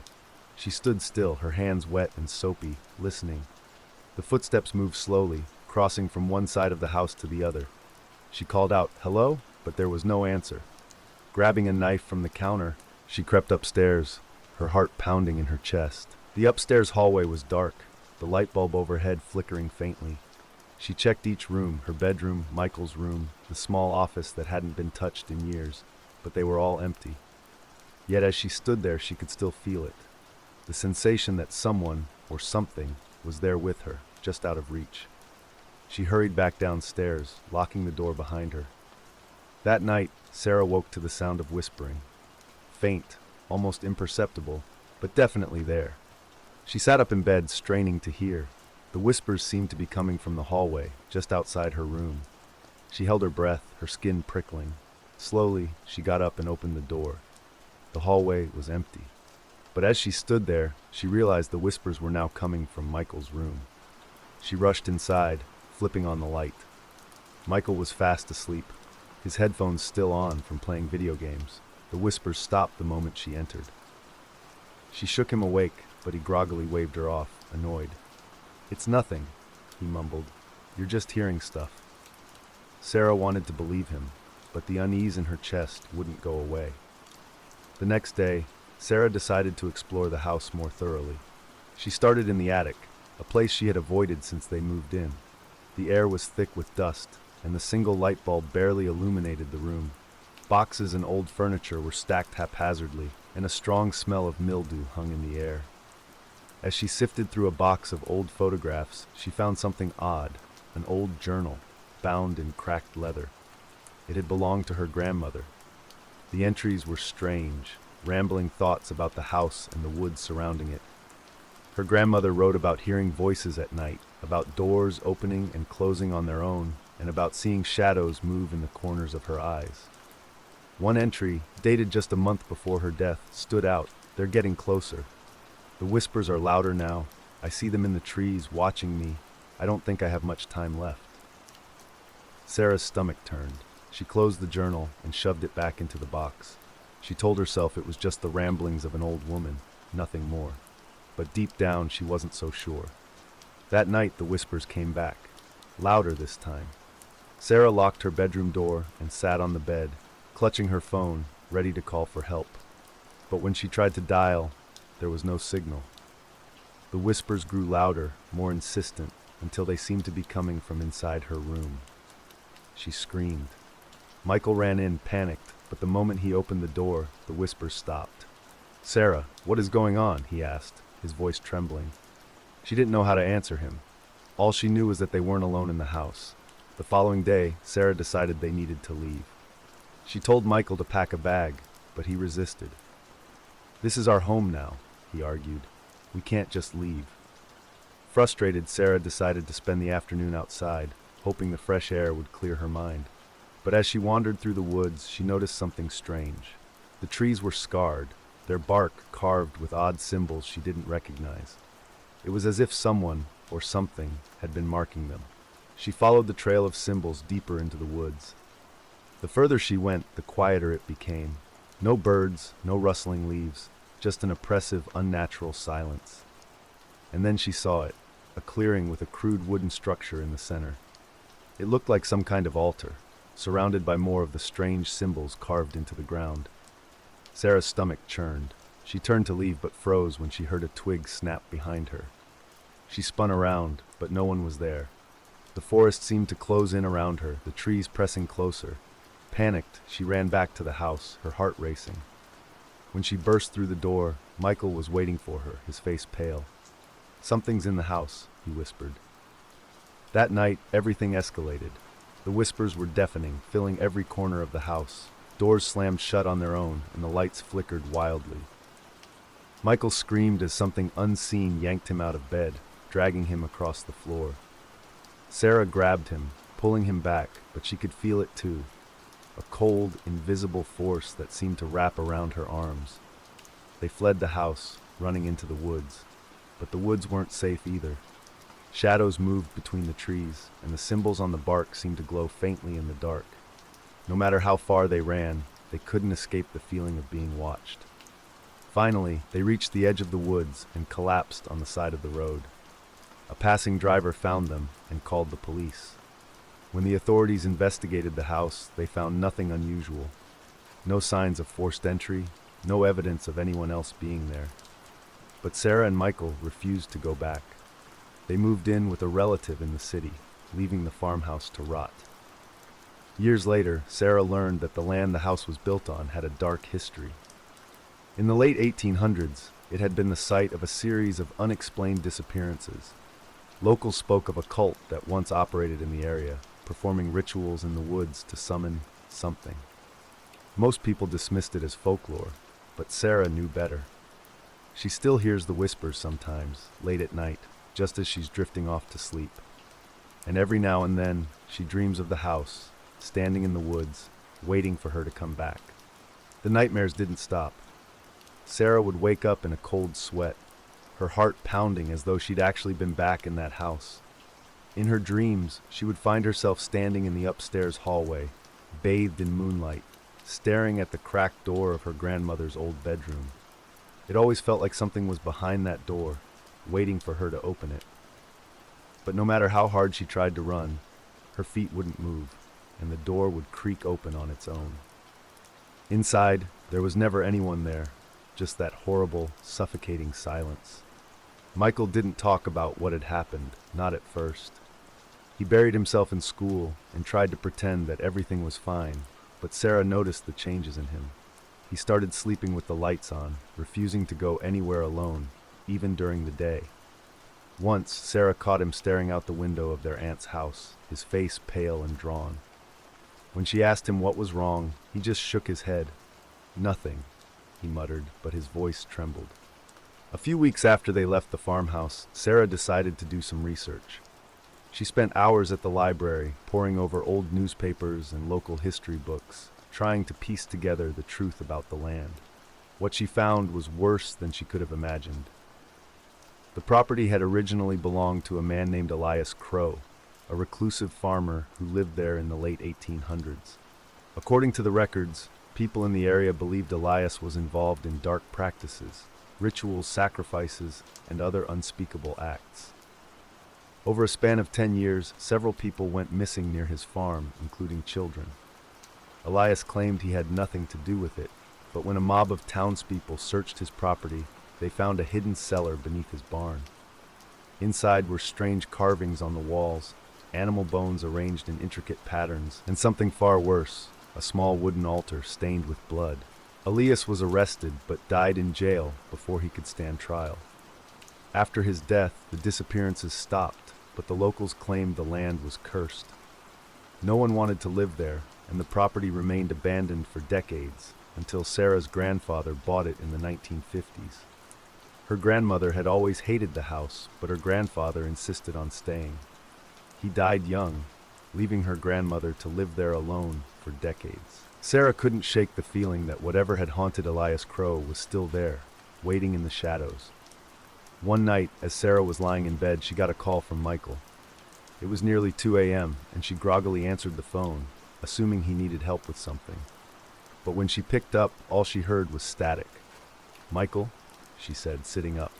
She stood still, her hands wet and soapy, listening. The footsteps moved slowly, crossing from one side of the house to the other. She called out, "Hello?" but there was no answer. Grabbing a knife from the counter, she crept upstairs, her heart pounding in her chest. The upstairs hallway was dark, the light bulb overhead flickering faintly. She checked each room, her bedroom, Michael's room, the small office that hadn't been touched in years, but they were all empty. Yet as she stood there, she could still feel it. The sensation that someone, or something, was there with her, just out of reach. She hurried back downstairs, locking the door behind her. That night, Sarah woke to the sound of whispering. Faint, almost imperceptible, but definitely there. She sat up in bed, straining to hear. The whispers seemed to be coming from the hallway, just outside her room. She held her breath, her skin prickling. Slowly, she got up and opened the door. The hallway was empty. But as she stood there, she realized the whispers were now coming from Michael's room. She rushed inside, flipping on the light. Michael was fast asleep, his headphones still on from playing video games. The whispers stopped the moment she entered. She shook him awake, but he groggily waved her off, annoyed. "It's nothing," he mumbled. "You're just hearing stuff." Sarah wanted to believe him, but the unease in her chest wouldn't go away. The next day, Sarah decided to explore the house more thoroughly. She started in the attic, a place she had avoided since they moved in. The air was thick with dust, and the single light bulb barely illuminated the room. Boxes and old furniture were stacked haphazardly, and a strong smell of mildew hung in the air. As she sifted through a box of old photographs, she found something odd, an old journal, bound in cracked leather. It had belonged to her grandmother. The entries were strange, rambling thoughts about the house and the woods surrounding it. Her grandmother wrote about hearing voices at night, about doors opening and closing on their own, and about seeing shadows move in the corners of her eyes. One entry, dated just a month before her death, stood out. "They're getting closer. The whispers are louder now. I see them in the trees, watching me. I don't think I have much time left." Sarah's stomach turned. She closed the journal and shoved it back into the box. She told herself it was just the ramblings of an old woman, nothing more. But deep down, she wasn't so sure. That night, the whispers came back, louder this time. Sarah locked her bedroom door and sat on the bed, clutching her phone, ready to call for help. But when she tried to dial, there was no signal. The whispers grew louder, more insistent, until they seemed to be coming from inside her room. She screamed. Michael ran in, panicked, but the moment he opened the door, the whispers stopped. "Sarah, what is going on?" he asked, his voice trembling. She didn't know how to answer him. All she knew was that they weren't alone in the house. The following day, Sarah decided they needed to leave. She told Michael to pack a bag, but he resisted. "This is our home now," he argued. "We can't just leave." Frustrated, Sarah decided to spend the afternoon outside, hoping the fresh air would clear her mind. But as she wandered through the woods, she noticed something strange. The trees were scarred, their bark carved with odd symbols she didn't recognize. It was as if someone, or something, had been marking them. She followed the trail of symbols deeper into the woods. The further she went, the quieter it became. No birds, no rustling leaves, just an oppressive, unnatural silence. And then she saw it, a clearing with a crude wooden structure in the center. It looked like some kind of altar, surrounded by more of the strange symbols carved into the ground. Sarah's stomach churned. She turned to leave but froze when she heard a twig snap behind her. She spun around, but no one was there. The forest seemed to close in around her, the trees pressing closer. Panicked, she ran back to the house, her heart racing. When she burst through the door, Michael was waiting for her, his face pale. "Something's in the house," he whispered. That night, everything escalated. The whispers were deafening, filling every corner of the house. Doors slammed shut on their own, and the lights flickered wildly. Michael screamed as something unseen yanked him out of bed, dragging him across the floor. Sarah grabbed him, pulling him back, but she could feel it too. A cold, invisible force that seemed to wrap around her arms. They fled the house, running into the woods. But the woods weren't safe either. Shadows moved between the trees, and the symbols on the bark seemed to glow faintly in the dark. No matter how far they ran, they couldn't escape the feeling of being watched. Finally, they reached the edge of the woods and collapsed on the side of the road. A passing driver found them and called the police. When the authorities investigated the house, they found nothing unusual. No signs of forced entry, no evidence of anyone else being there. But Sarah and Michael refused to go back. They moved in with a relative in the city, leaving the farmhouse to rot. Years later, Sarah learned that the land the house was built on had a dark history. In the late 1800s, it had been the site of a series of unexplained disappearances. Locals spoke of a cult that once operated in the area, performing rituals in the woods to summon something. Most people dismissed it as folklore, but Sarah knew better. She still hears the whispers sometimes, late at night, just as she's drifting off to sleep. And every now and then, she dreams of the house, standing in the woods, waiting for her to come back. The nightmares didn't stop. Sarah would wake up in a cold sweat, her heart pounding as though she'd actually been back in that house. In her dreams, she would find herself standing in the upstairs hallway, bathed in moonlight, staring at the cracked door of her grandmother's old bedroom. It always felt like something was behind that door, waiting for her to open it. But no matter how hard she tried to run, her feet wouldn't move, and the door would creak open on its own. Inside, there was never anyone there, just that horrible, suffocating silence. Michael didn't talk about what had happened, not at first. He buried himself in school and tried to pretend that everything was fine, but Sarah noticed the changes in him. He started sleeping with the lights on, refusing to go anywhere alone, even during the day. Once, Sarah caught him staring out the window of their aunt's house, his face pale and drawn. When she asked him what was wrong, he just shook his head. "Nothing," he muttered, but his voice trembled. A few weeks after they left the farmhouse, Sarah decided to do some research. She spent hours at the library, poring over old newspapers and local history books, trying to piece together the truth about the land. What she found was worse than she could have imagined. The property had originally belonged to a man named Elias Crow, a reclusive farmer who lived there in the late 1800s. According to the records, people in the area believed Elias was involved in dark practices, rituals, sacrifices, and other unspeakable acts. Over a span of 10 years, several people went missing near his farm, including children. Elias claimed he had nothing to do with it, but when a mob of townspeople searched his property, they found a hidden cellar beneath his barn. Inside were strange carvings on the walls, animal bones arranged in intricate patterns, and something far worse, a small wooden altar stained with blood. Elias was arrested but died in jail before he could stand trial. After his death, the disappearances stopped, but the locals claimed the land was cursed. No one wanted to live there, and the property remained abandoned for decades, until Sarah's grandfather bought it in the 1950s. Her grandmother had always hated the house, but her grandfather insisted on staying. He died young, leaving her grandmother to live there alone for decades. Sarah couldn't shake the feeling that whatever had haunted Elias Crow was still there, waiting in the shadows. One night, as Sarah was lying in bed, she got a call from Michael. It was nearly 2 a.m., and she groggily answered the phone, assuming he needed help with something. But when she picked up, all she heard was static. "Michael?" she said, sitting up.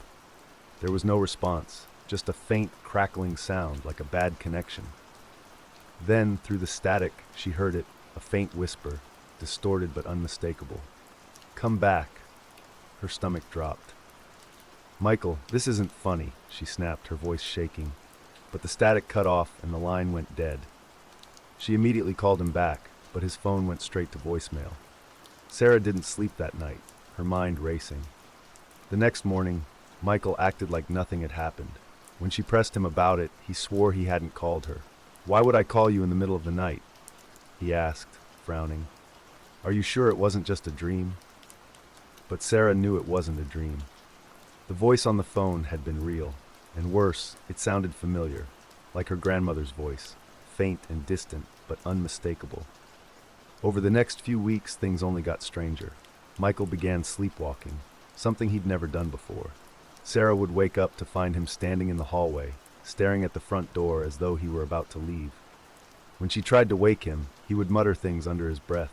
There was no response, just a faint, crackling sound like a bad connection. Then, through the static, she heard it, a faint whisper, distorted but unmistakable. "Come back." Her stomach dropped. "Michael, this isn't funny," she snapped, her voice shaking. But the static cut off and the line went dead. She immediately called him back, but his phone went straight to voicemail. Sarah didn't sleep that night, her mind racing. The next morning, Michael acted like nothing had happened. When she pressed him about it, he swore he hadn't called her. "Why would I call you in the middle of the night?" he asked, frowning. "Are you sure it wasn't just a dream?" But Sarah knew it wasn't a dream. The voice on the phone had been real, and worse, it sounded familiar, like her grandmother's voice, faint and distant, but unmistakable. Over the next few weeks, things only got stranger. Michael began sleepwalking, something he'd never done before. Sarah would wake up to find him standing in the hallway, staring at the front door as though he were about to leave. When she tried to wake him, he would mutter things under his breath,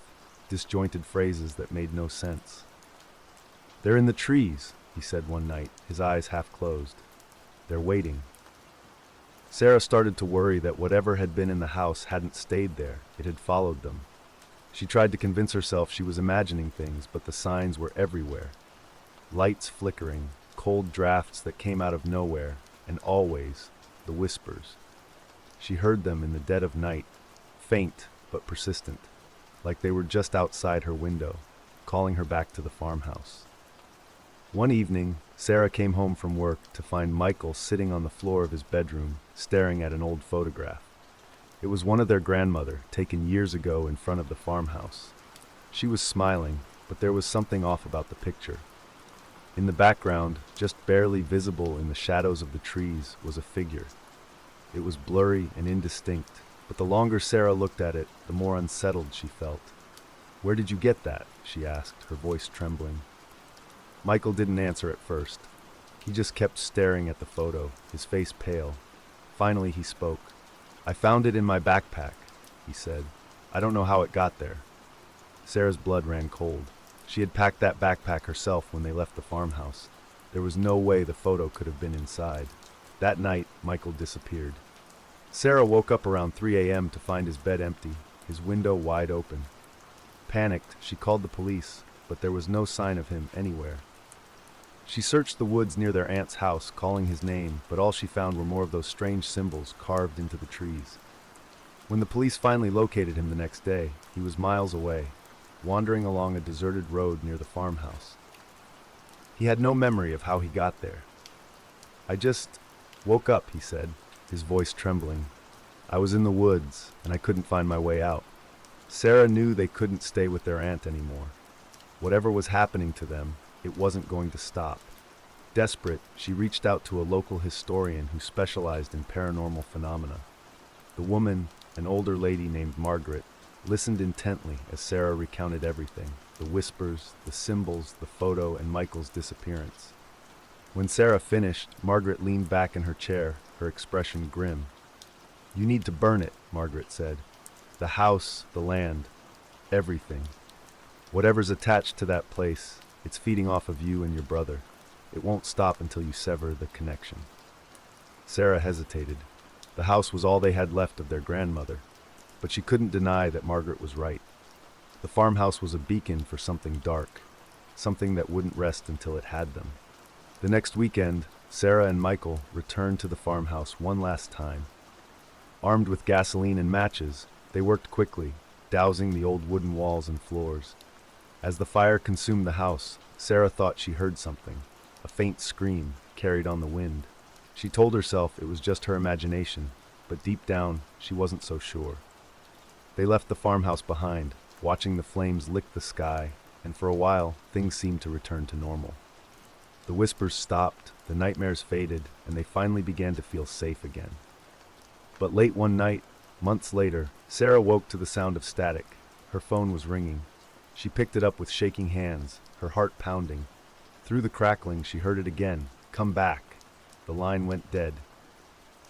disjointed phrases that made no sense. "They're in the trees," he said one night, his eyes half closed. "They're waiting." Sarah started to worry that whatever had been in the house hadn't stayed there, it had followed them. She tried to convince herself she was imagining things, but the signs were everywhere. Lights flickering, cold drafts that came out of nowhere, and always the whispers. She heard them in the dead of night, faint but persistent, like they were just outside her window, calling her back to the farmhouse. One evening, Sarah came home from work to find Michael sitting on the floor of his bedroom, staring at an old photograph. It was one of their grandmother, taken years ago in front of the farmhouse. She was smiling, but there was something off about the picture. In the background, just barely visible in the shadows of the trees, was a figure. It was blurry and indistinct, but the longer Sarah looked at it, the more unsettled she felt. "Where did you get that?" she asked, her voice trembling. Michael didn't answer at first. He just kept staring at the photo, his face pale. Finally he spoke. "I found it in my backpack," he said. "I don't know how it got there." Sarah's blood ran cold. She had packed that backpack herself when they left the farmhouse. There was no way the photo could have been inside. That night, Michael disappeared. Sarah woke up around 3 a.m. to find his bed empty, his window wide open. Panicked, she called the police, but there was no sign of him anywhere. She searched the woods near their aunt's house, calling his name, but all she found were more of those strange symbols carved into the trees. When the police finally located him the next day, he was miles away, wandering along a deserted road near the farmhouse. He had no memory of how he got there. "I just woke up," he said, his voice trembling. "I was in the woods, and I couldn't find my way out." Sarah knew they couldn't stay with their aunt anymore. Whatever was happening to them, it wasn't going to stop. Desperate, she reached out to a local historian who specialized in paranormal phenomena. The woman, an older lady named Margaret, listened intently as Sarah recounted everything, the whispers, the symbols, the photo, and Michael's disappearance. When Sarah finished, Margaret leaned back in her chair, her expression grim. "You need to burn it," Margaret said. "The house, the land, everything. Whatever's attached to that place, it's feeding off of you and your brother. It won't stop until you sever the connection." Sarah hesitated. The house was all they had left of their grandmother, but she couldn't deny that Margaret was right. The farmhouse was a beacon for something dark, something that wouldn't rest until it had them. The next weekend, Sarah and Michael returned to the farmhouse one last time. Armed with gasoline and matches, they worked quickly, dousing the old wooden walls and floors. As the fire consumed the house, Sarah thought she heard something, a faint scream carried on the wind. She told herself it was just her imagination, but deep down, she wasn't so sure. They left the farmhouse behind, watching the flames lick the sky, and for a while, things seemed to return to normal. The whispers stopped, the nightmares faded, and they finally began to feel safe again. But late one night, months later, Sarah woke to the sound of static. Her phone was ringing. She picked it up with shaking hands, her heart pounding. Through the crackling, she heard it again. "Come back." The line went dead.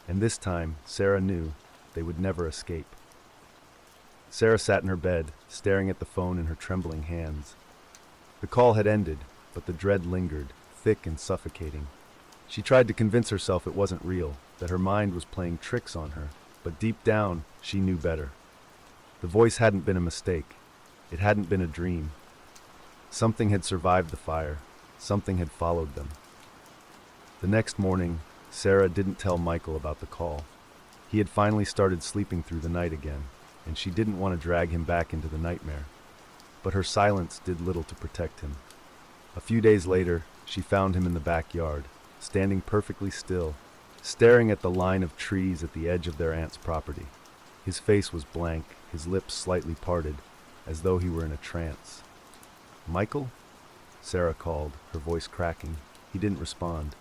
And this time, Sarah knew they would never escape. Sarah sat in her bed, staring at the phone in her trembling hands. The call had ended, but the dread lingered, thick and suffocating. She tried to convince herself it wasn't real, that her mind was playing tricks on her, but deep down, she knew better. The voice hadn't been a mistake. It hadn't been a dream. Something had survived the fire. Something had followed them. The next morning, Sarah didn't tell Michael about the call. He had finally started sleeping through the night again, and she didn't want to drag him back into the nightmare. But her silence did little to protect him. A few days later, she found him in the backyard, standing perfectly still, staring at the line of trees at the edge of their aunt's property. His face was blank, his lips slightly parted, as though he were in a trance. "Michael?" Sarah called, her voice cracking. He didn't respond.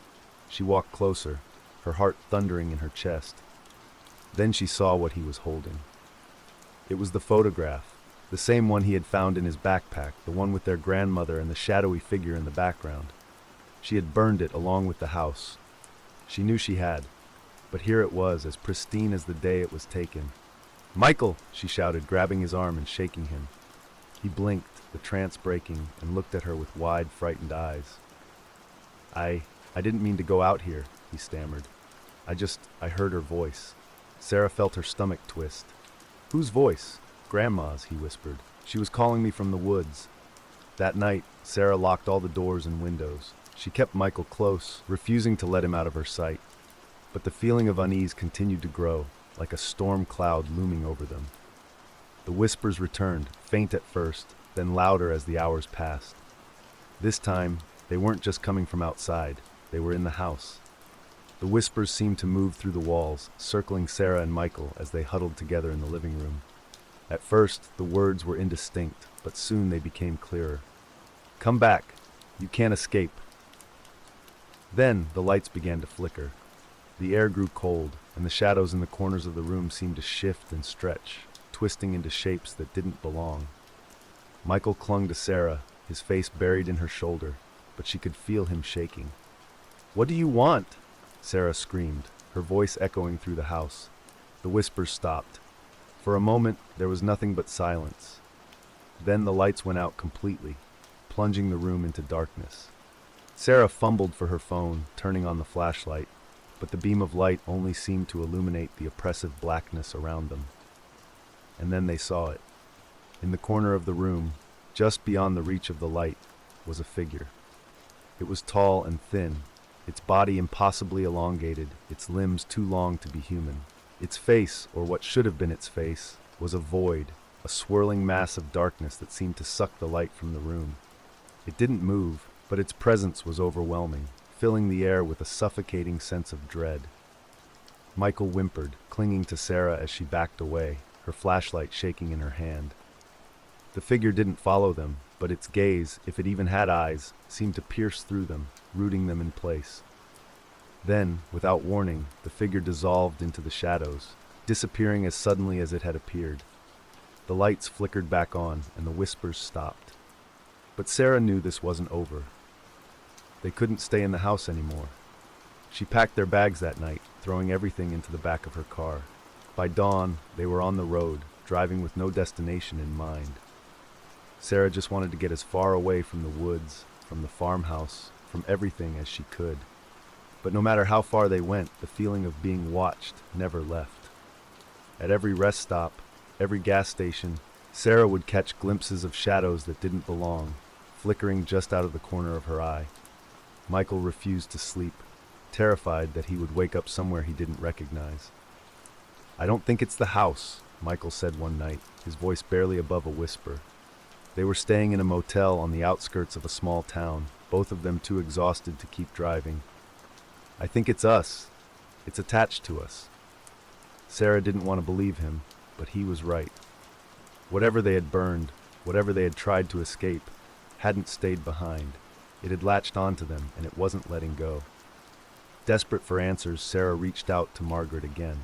She walked closer, her heart thundering in her chest. Then she saw what he was holding. It was the photograph, the same one he had found in his backpack, the one with their grandmother and the shadowy figure in the background. She had burned it along with the house. She knew she had, but here it was, as pristine as the day it was taken. "Michael!" she shouted, grabbing his arm and shaking him. He blinked, the trance breaking, and looked at her with wide, frightened eyes. I didn't mean to go out here," he stammered. I heard her voice." Sarah felt her stomach twist. "Whose voice?" "Grandma's," he whispered. "She was calling me from the woods." That night, Sarah locked all the doors and windows. She kept Michael close, refusing to let him out of her sight. But the feeling of unease continued to grow, like a storm cloud looming over them. The whispers returned, faint at first, then louder as the hours passed. This time, they weren't just coming from outside, they were in the house. The whispers seemed to move through the walls, circling Sarah and Michael as they huddled together in the living room. At first, the words were indistinct, but soon they became clearer. "Come back! You can't escape!" Then, the lights began to flicker. The air grew cold, and the shadows in the corners of the room seemed to shift and stretch, twisting into shapes that didn't belong. Michael clung to Sarah, his face buried in her shoulder, but she could feel him shaking. "What do you want?" Sarah screamed, her voice echoing through the house. The whispers stopped. For a moment, there was nothing but silence. Then the lights went out completely, plunging the room into darkness. Sarah fumbled for her phone, turning on the flashlight, but the beam of light only seemed to illuminate the oppressive blackness around them. And then they saw it. In the corner of the room, just beyond the reach of the light, was a figure. It was tall and thin, its body impossibly elongated, its limbs too long to be human. Its face, or what should have been its face, was a void, a swirling mass of darkness that seemed to suck the light from the room. It didn't move, but its presence was overwhelming, filling the air with a suffocating sense of dread. Michael whimpered, clinging to Sarah as she backed away, her flashlight shaking in her hand. The figure didn't follow them, but its gaze, if it even had eyes, seemed to pierce through them, rooting them in place. Then, without warning, the figure dissolved into the shadows, disappearing as suddenly as it had appeared. The lights flickered back on, and the whispers stopped. But Sarah knew this wasn't over. They couldn't stay in the house anymore. She packed their bags that night, throwing everything into the back of her car. By dawn, they were on the road, driving with no destination in mind. Sarah just wanted to get as far away from the woods, from the farmhouse, from everything as she could. But no matter how far they went, the feeling of being watched never left. At every rest stop, every gas station, Sarah would catch glimpses of shadows that didn't belong, flickering just out of the corner of her eye. Michael refused to sleep, terrified that he would wake up somewhere he didn't recognize. "I don't think it's the house," Michael said one night, his voice barely above a whisper. They were staying in a motel on the outskirts of a small town, both of them too exhausted to keep driving. "I think it's us. It's attached to us." Sarah didn't want to believe him, but he was right. Whatever they had burned, whatever they had tried to escape, hadn't stayed behind. It had latched onto them, and it wasn't letting go. Desperate for answers, Sarah reached out to Margaret again.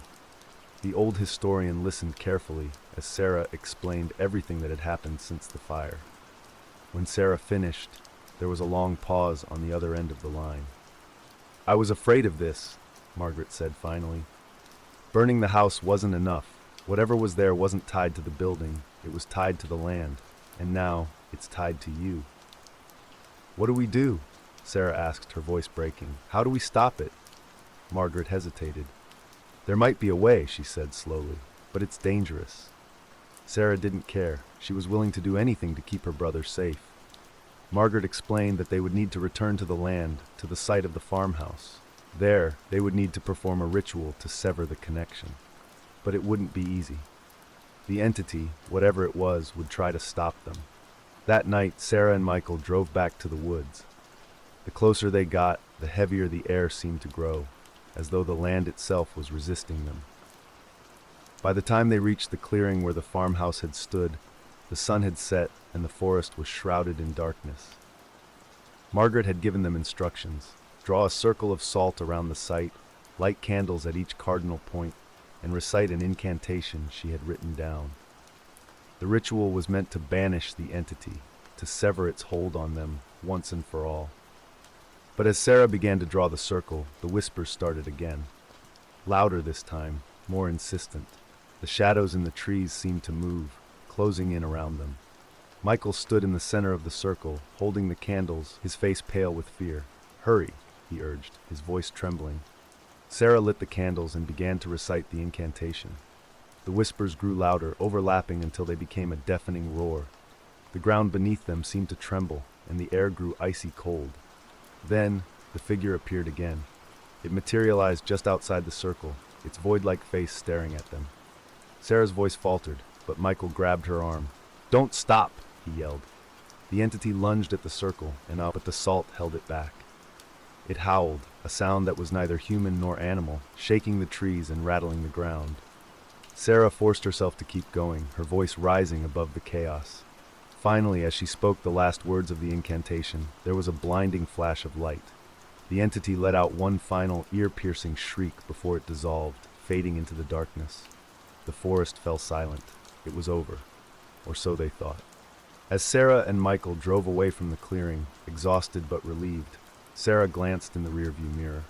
The old historian listened carefully as Sarah explained everything that had happened since the fire. When Sarah finished, there was a long pause on the other end of the line. "I was afraid of this," Margaret said finally. "Burning the house wasn't enough. Whatever was there wasn't tied to the building, it was tied to the land, and now it's tied to you." "What do we do?" Sarah asked, her voice breaking. "How do we stop it?" Margaret hesitated. "There might be a way," she said slowly, "but it's dangerous." Sarah didn't care. She was willing to do anything to keep her brother safe. Margaret explained that they would need to return to the land, to the site of the farmhouse. There, they would need to perform a ritual to sever the connection. But it wouldn't be easy. The entity, whatever it was, would try to stop them. That night, Sarah and Michael drove back to the woods. The closer they got, the heavier the air seemed to grow, as though the land itself was resisting them. By the time they reached the clearing where the farmhouse had stood, the sun had set and the forest was shrouded in darkness. Margaret had given them instructions. Draw a circle of salt around the site, light candles at each cardinal point, and recite an incantation she had written down. The ritual was meant to banish the entity, to sever its hold on them once and for all. But as Sarah began to draw the circle, the whispers started again. Louder this time, more insistent. The shadows in the trees seemed to move, closing in around them. Michael stood in the center of the circle, holding the candles, his face pale with fear. "Hurry," he urged, his voice trembling. Sarah lit the candles and began to recite the incantation. The whispers grew louder, overlapping until they became a deafening roar. The ground beneath them seemed to tremble, and the air grew icy cold. Then, the figure appeared again. It materialized just outside the circle, its void-like face staring at them. Sarah's voice faltered, but Michael grabbed her arm. "Don't stop!" he yelled. The entity lunged at the circle and up, but the salt held it back. It howled, a sound that was neither human nor animal, shaking the trees and rattling the ground. Sarah forced herself to keep going, her voice rising above the chaos. Finally, as she spoke the last words of the incantation, there was a blinding flash of light. The entity let out one final, ear-piercing shriek before it dissolved, fading into the darkness. The forest fell silent. It was over. Or so they thought. As Sarah and Michael drove away from the clearing, exhausted but relieved, Sarah glanced in the rearview mirror.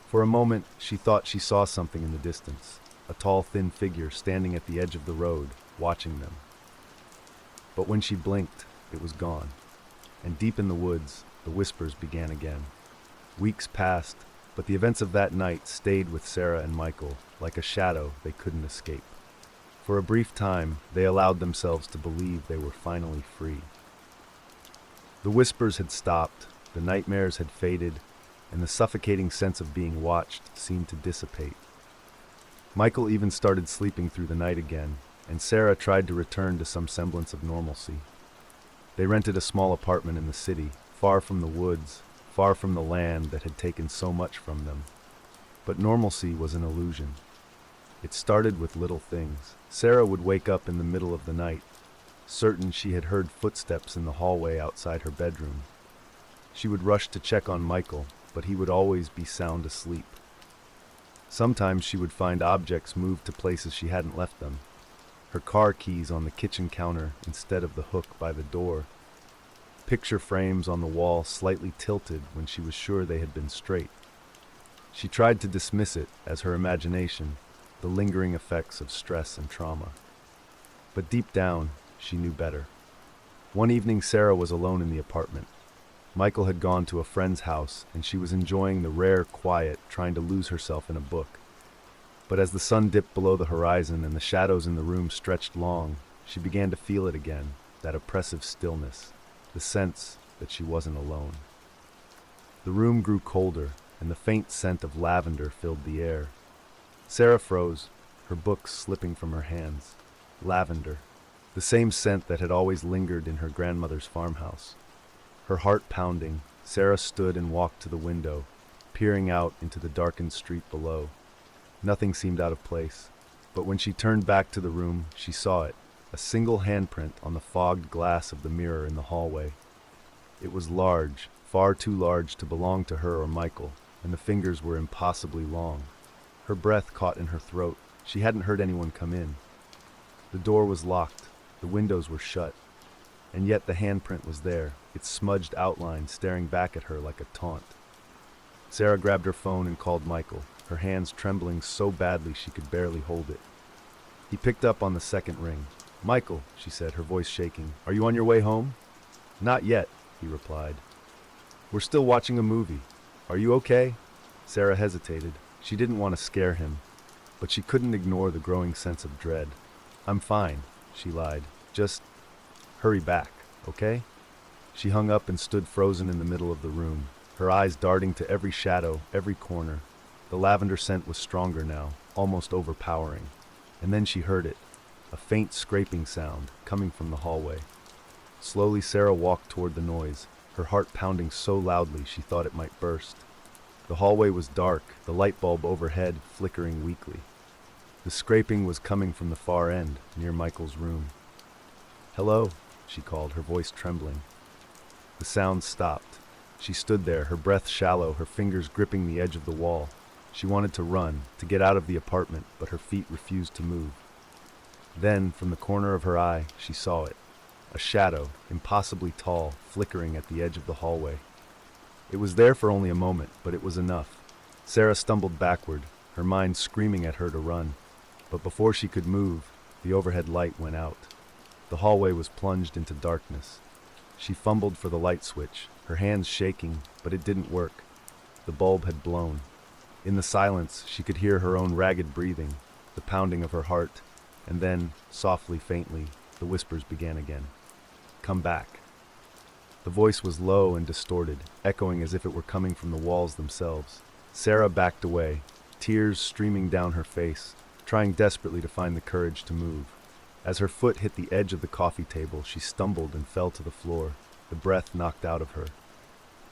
For a moment, she thought she saw something in the distance, a tall, thin figure standing at the edge of the road, watching them. But when she blinked, it was gone, and deep in the woods, the whispers began again. Weeks passed, but the events of that night stayed with Sarah and Michael, like a shadow they couldn't escape. For a brief time, they allowed themselves to believe they were finally free. The whispers had stopped, the nightmares had faded, and the suffocating sense of being watched seemed to dissipate. Michael even started sleeping through the night again, and Sarah tried to return to some semblance of normalcy. They rented a small apartment in the city, far from the woods, far from the land that had taken so much from them. But normalcy was an illusion. It started with little things. Sarah would wake up in the middle of the night, certain she had heard footsteps in the hallway outside her bedroom. She would rush to check on Michael, but he would always be sound asleep. Sometimes she would find objects moved to places she hadn't left them. Her car keys on the kitchen counter instead of the hook by the door. Picture frames on the wall slightly tilted when she was sure they had been straight. She tried to dismiss it as her imagination, the lingering effects of stress and trauma. But deep down, she knew better. One evening, Sarah was alone in the apartment. Michael had gone to a friend's house, and she was enjoying the rare quiet, trying to lose herself in a book. But as the sun dipped below the horizon and the shadows in the room stretched long, she began to feel it again, that oppressive stillness, the sense that she wasn't alone. The room grew colder, and the faint scent of lavender filled the air. Sarah froze, her books slipping from her hands. Lavender, the same scent that had always lingered in her grandmother's farmhouse. Her heart pounding, Sarah stood and walked to the window, peering out into the darkened street below. Nothing seemed out of place, but when she turned back to the room, she saw it, a single handprint on the fogged glass of the mirror in the hallway. It was large, far too large to belong to her or Michael, and the fingers were impossibly long. Her breath caught in her throat. She hadn't heard anyone come in. The door was locked, the windows were shut, and yet the handprint was there, its smudged outline staring back at her like a taunt. Sarah grabbed her phone and called Michael, her hands trembling so badly she could barely hold it. He picked up on the second ring. "Michael," she said, her voice shaking, "are you on your way home?" "Not yet," he replied. "We're still watching a movie. Are you okay?" Sarah hesitated. She didn't want to scare him, but she couldn't ignore the growing sense of dread. "I'm fine," she lied. "Just hurry back, okay?" She hung up and stood frozen in the middle of the room, her eyes darting to every shadow, every corner. The lavender scent was stronger now, almost overpowering. And then she heard it, a faint scraping sound coming from the hallway. Slowly Sarah walked toward the noise, her heart pounding so loudly she thought it might burst. The hallway was dark, the light bulb overhead flickering weakly. The scraping was coming from the far end, near Michael's room. "Hello," she called, her voice trembling. The sound stopped. She stood there, her breath shallow, her fingers gripping the edge of the wall. She wanted to run, to get out of the apartment, but her feet refused to move. Then, from the corner of her eye, she saw it. A shadow, impossibly tall, flickering at the edge of the hallway. It was there for only a moment, but it was enough. Sarah stumbled backward, her mind screaming at her to run. But before she could move, the overhead light went out. The hallway was plunged into darkness. She fumbled for the light switch, her hands shaking, but it didn't work. The bulb had blown. In the silence, she could hear her own ragged breathing, the pounding of her heart, and then, softly, faintly, the whispers began again. "Come back." The voice was low and distorted, echoing as if it were coming from the walls themselves. Sarah backed away, tears streaming down her face, trying desperately to find the courage to move. As her foot hit the edge of the coffee table, she stumbled and fell to the floor, the breath knocked out of her.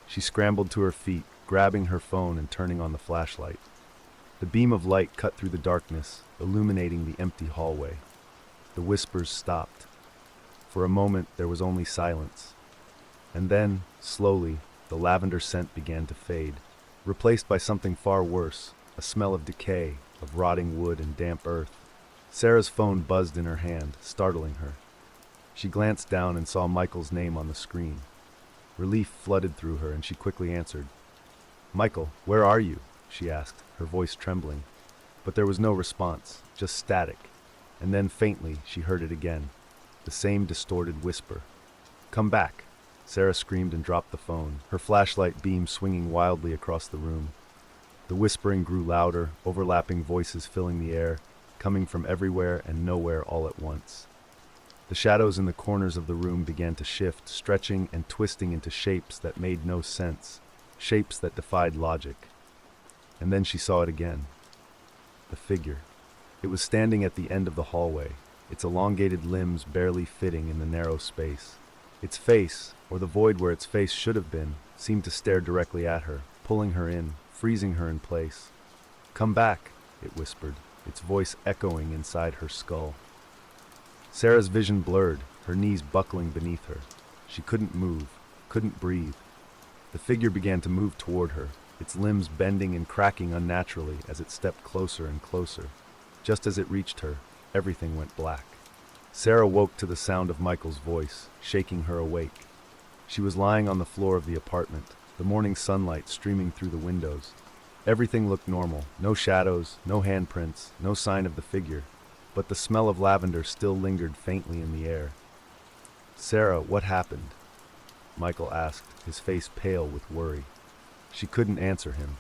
She scrambled to her feet, grabbing her phone and turning on the flashlight. The beam of light cut through the darkness, illuminating the empty hallway. The whispers stopped. For a moment, there was only silence. And then, slowly, the lavender scent began to fade, replaced by something far worse, a smell of decay, of rotting wood and damp earth. Sarah's phone buzzed in her hand, startling her. She glanced down and saw Michael's name on the screen. Relief flooded through her, and she quickly answered. "Michael, where are you?" she asked, her voice trembling. But there was no response, just static. And then faintly, she heard it again, the same distorted whisper. "Come back!" Sarah screamed and dropped the phone, her flashlight beam swinging wildly across the room. The whispering grew louder, overlapping voices filling the air, coming from everywhere and nowhere all at once. The shadows in the corners of the room began to shift, stretching and twisting into shapes that made no sense, shapes that defied logic. And then she saw it again. The figure. It was standing at the end of the hallway, its elongated limbs barely fitting in the narrow space. Its face, or the void where its face should have been, seemed to stare directly at her, pulling her in, freezing her in place. "Come back," it whispered, its voice echoing inside her skull. Sarah's vision blurred, her knees buckling beneath her. She couldn't move, couldn't breathe. The figure began to move toward her, its limbs bending and cracking unnaturally as it stepped closer and closer. Just as it reached her, everything went black. Sarah woke to the sound of Michael's voice, shaking her awake. She was lying on the floor of the apartment, the morning sunlight streaming through the windows. Everything looked normal, no shadows, no handprints, no sign of the figure, but the smell of lavender still lingered faintly in the air. "Sarah, what happened?" Michael asked, his face pale with worry. She couldn't answer him.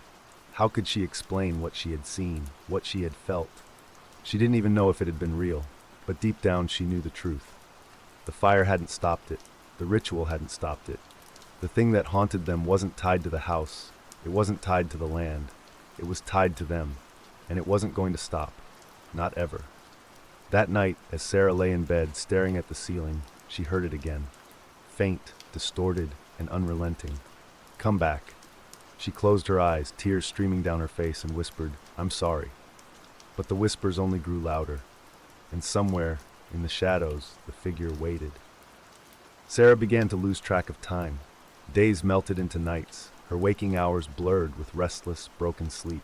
How could she explain what she had seen, what she had felt? She didn't even know if it had been real, but deep down she knew the truth. The fire hadn't stopped it. The ritual hadn't stopped it. The thing that haunted them wasn't tied to the house. It wasn't tied to the land. It was tied to them, and it wasn't going to stop. Not ever. That night, as Sarah lay in bed staring at the ceiling, she heard it again. Faint, distorted, and unrelenting. Come back. She closed her eyes, tears streaming down her face, and whispered, "I'm sorry." But the whispers only grew louder, and somewhere, in the shadows, the figure waited. Sarah began to lose track of time. Days melted into nights, her waking hours blurred with restless, broken sleep.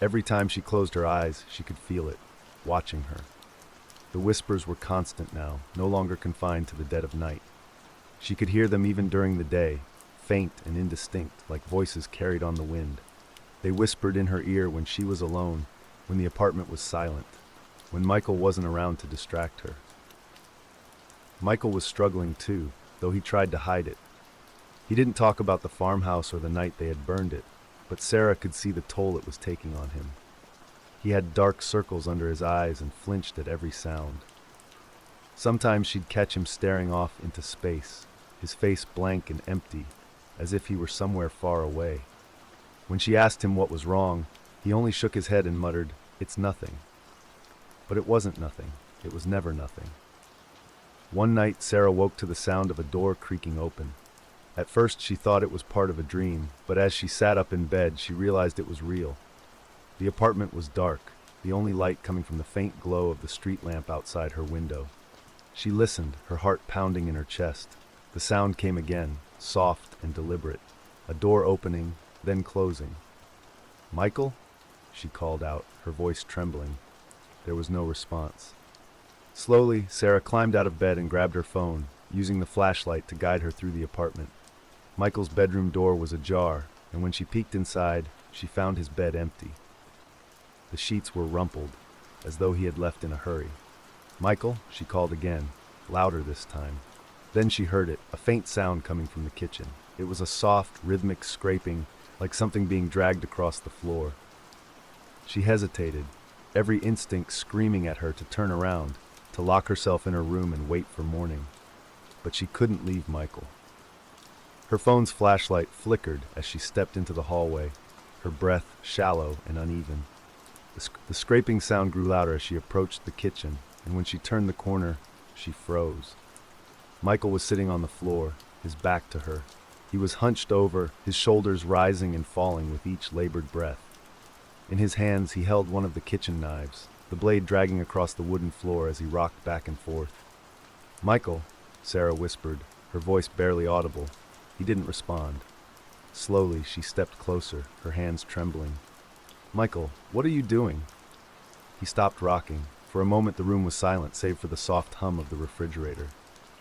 Every time she closed her eyes, she could feel it, watching her. The whispers were constant now, no longer confined to the dead of night. She could hear them even during the day, faint and indistinct, like voices carried on the wind. They whispered in her ear when she was alone, when the apartment was silent, when Michael wasn't around to distract her. Michael was struggling too, though he tried to hide it. He didn't talk about the farmhouse or the night they had burned it, but Sarah could see the toll it was taking on him. He had dark circles under his eyes and flinched at every sound. Sometimes she'd catch him staring off into space, his face blank and empty, as if he were somewhere far away. When she asked him what was wrong, he only shook his head and muttered, "It's nothing." But it wasn't nothing. It was never nothing. One night, Sarah woke to the sound of a door creaking open. At first, she thought it was part of a dream, but as she sat up in bed, she realized it was real. The apartment was dark, the only light coming from the faint glow of the street lamp outside her window. She listened, her heart pounding in her chest. The sound came again, soft and deliberate, a door opening, then closing. "Michael?" she called out, her voice trembling. There was no response. Slowly, Sarah climbed out of bed and grabbed her phone, using the flashlight to guide her through the apartment. Michael's bedroom door was ajar, and when she peeked inside, she found his bed empty. The sheets were rumpled, as though he had left in a hurry. "Michael?" she called again, louder this time. Then she heard it, a faint sound coming from the kitchen. It was a soft, rhythmic scraping, like something being dragged across the floor. She hesitated, every instinct screaming at her to turn around, to lock herself in her room and wait for morning. But she couldn't leave Michael. Her phone's flashlight flickered as she stepped into the hallway, her breath shallow and uneven. The scraping sound grew louder as she approached the kitchen, and when she turned the corner, she froze. Michael was sitting on the floor, his back to her. He was hunched over, his shoulders rising and falling with each labored breath. In his hands, he held one of the kitchen knives, the blade dragging across the wooden floor as he rocked back and forth. "Michael," Sarah whispered, her voice barely audible. He didn't respond. Slowly, she stepped closer, her hands trembling. "Michael, what are you doing?" He stopped rocking. For a moment, the room was silent, save for the soft hum of the refrigerator.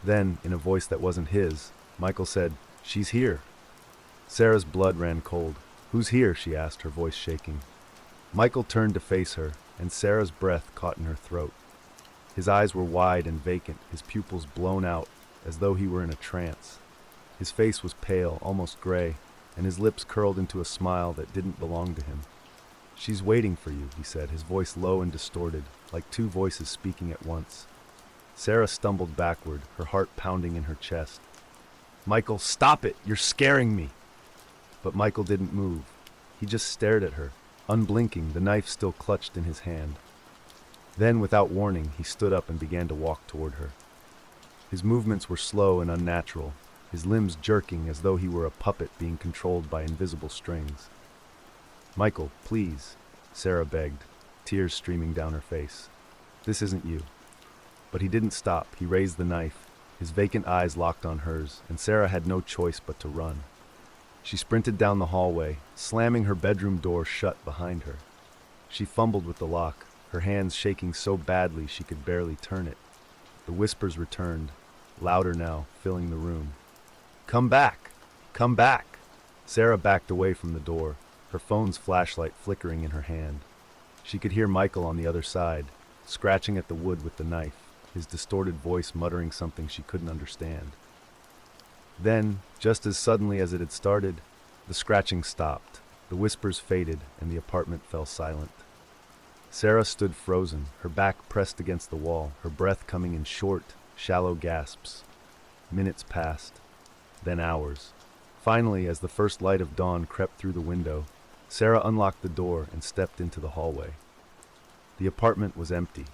Then, in a voice that wasn't his, Michael said, "She's here." Sarah's blood ran cold. "Who's here?" she asked, her voice shaking. Michael turned to face her, and Sarah's breath caught in her throat. His eyes were wide and vacant, his pupils blown out, as though he were in a trance. His face was pale, almost gray, and his lips curled into a smile that didn't belong to him. "She's waiting for you," he said, his voice low and distorted, like two voices speaking at once. Sarah stumbled backward, her heart pounding in her chest. "Michael, stop it! You're scaring me!" But Michael didn't move. He just stared at her, unblinking, the knife still clutched in his hand. Then, without warning, he stood up and began to walk toward her. His movements were slow and unnatural, his limbs jerking as though he were a puppet being controlled by invisible strings. "Michael, please," Sarah begged, tears streaming down her face. "This isn't you." But he didn't stop. He raised the knife, his vacant eyes locked on hers, and Sarah had no choice but to run. She sprinted down the hallway, slamming her bedroom door shut behind her. She fumbled with the lock, her hands shaking so badly she could barely turn it. The whispers returned, louder now, filling the room. "Come back! Come back!" Sarah backed away from the door, her phone's flashlight flickering in her hand. She could hear Michael on the other side, scratching at the wood with the knife, his distorted voice muttering something she couldn't understand. Then, just as suddenly as it had started, the scratching stopped, the whispers faded, and the apartment fell silent. Sarah stood frozen, her back pressed against the wall, her breath coming in short, shallow gasps. Minutes passed, then hours. Finally, as the first light of dawn crept through the window, Sarah unlocked the door and stepped into the hallway. The apartment was empty.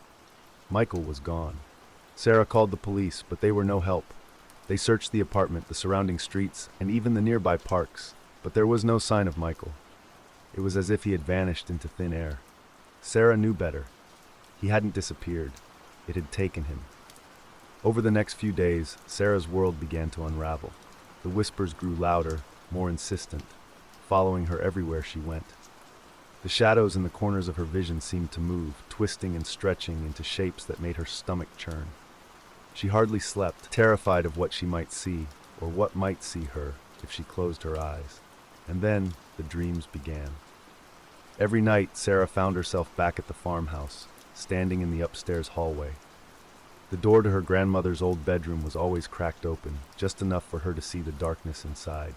Michael was gone. Sarah called the police, but they were no help. They searched the apartment, the surrounding streets, and even the nearby parks, but there was no sign of Michael. It was as if he had vanished into thin air. Sarah knew better. He hadn't disappeared. It had taken him. Over the next few days, Sarah's world began to unravel. The whispers grew louder, more insistent, following her everywhere she went. The shadows in the corners of her vision seemed to move, twisting and stretching into shapes that made her stomach churn. She hardly slept, terrified of what she might see, or what might see her if she closed her eyes. And then the dreams began. Every night, Sarah found herself back at the farmhouse, standing in the upstairs hallway. The door to her grandmother's old bedroom was always cracked open, just enough for her to see the darkness inside.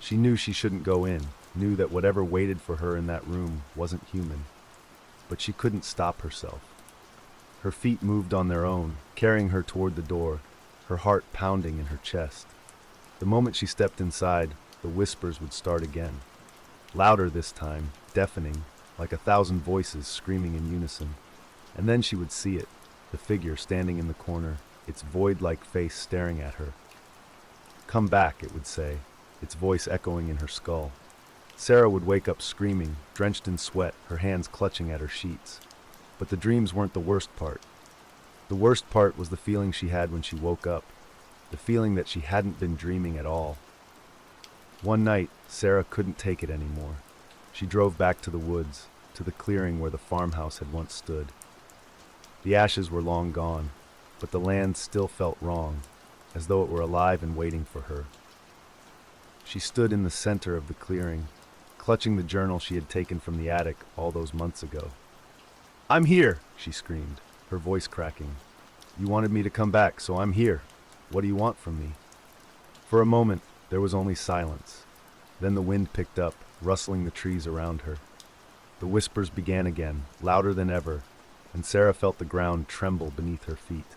She knew she shouldn't go in, knew that whatever waited for her in that room wasn't human. But she couldn't stop herself. Her feet moved on their own, carrying her toward the door, her heart pounding in her chest. The moment she stepped inside, the whispers would start again. Louder this time, deafening, like 1,000 voices screaming in unison. And then she would see it, the figure standing in the corner, its void-like face staring at her. "Come back," it would say, its voice echoing in her skull. Sarah would wake up screaming, drenched in sweat, her hands clutching at her sheets. But the dreams weren't the worst part. The worst part was the feeling she had when she woke up, the feeling that she hadn't been dreaming at all. One night, Sarah couldn't take it anymore. She drove back to the woods, to the clearing where the farmhouse had once stood. The ashes were long gone, but the land still felt wrong, as though it were alive and waiting for her. She stood in the center of the clearing, clutching the journal she had taken from the attic all those months ago. "I'm here!" she screamed, her voice cracking. "You wanted me to come back, so I'm here. What do you want from me?" For a moment, there was only silence. Then the wind picked up, rustling the trees around her. The whispers began again, louder than ever, and Sarah felt the ground tremble beneath her feet.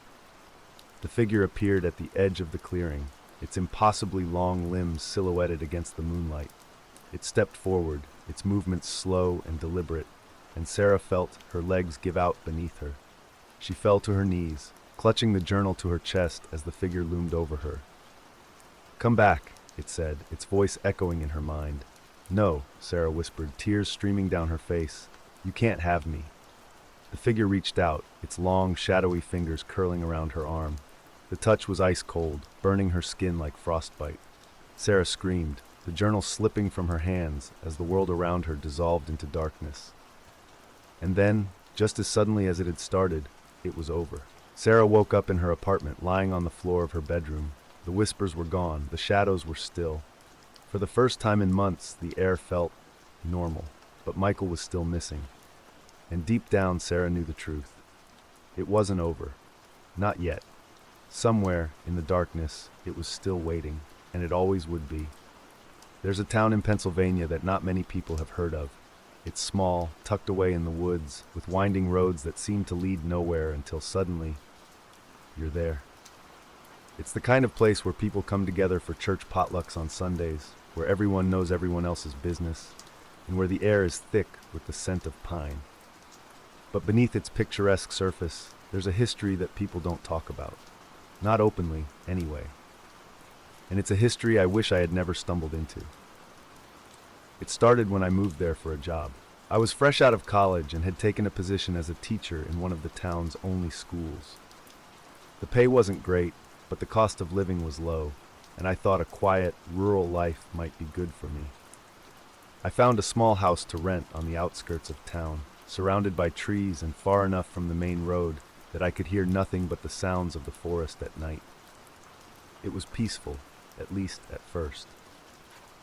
The figure appeared at the edge of the clearing, its impossibly long limbs silhouetted against the moonlight. It stepped forward, its movements slow and deliberate, and Sarah felt her legs give out beneath her. She fell to her knees, clutching the journal to her chest as the figure loomed over her. "Come back," it said, its voice echoing in her mind. "No," Sarah whispered, tears streaming down her face. "You can't have me." The figure reached out, its long, shadowy fingers curling around her arm. The touch was ice cold, burning her skin like frostbite. Sarah screamed, the journal slipping from her hands as the world around her dissolved into darkness. And then, just as suddenly as it had started, it was over. Sarah woke up in her apartment, lying on the floor of her bedroom. The whispers were gone, the shadows were still. For the first time in months, the air felt normal, but Michael was still missing. And deep down, Sarah knew the truth. It wasn't over. Not yet. Somewhere, in the darkness, it was still waiting, and it always would be. There's a town in Pennsylvania that not many people have heard of. It's small, tucked away in the woods, with winding roads that seem to lead nowhere until suddenly, you're there. It's the kind of place where people come together for church potlucks on Sundays, where everyone knows everyone else's business, and where the air is thick with the scent of pine. But beneath its picturesque surface, there's a history that people don't talk about. Not openly, anyway. And it's a history I wish I had never stumbled into. It started when I moved there for a job. I was fresh out of college and had taken a position as a teacher in one of the town's only schools. The pay wasn't great, but the cost of living was low, and I thought a quiet, rural life might be good for me. I found a small house to rent on the outskirts of town, surrounded by trees and far enough from the main road that I could hear nothing but the sounds of the forest at night. It was peaceful, at least at first.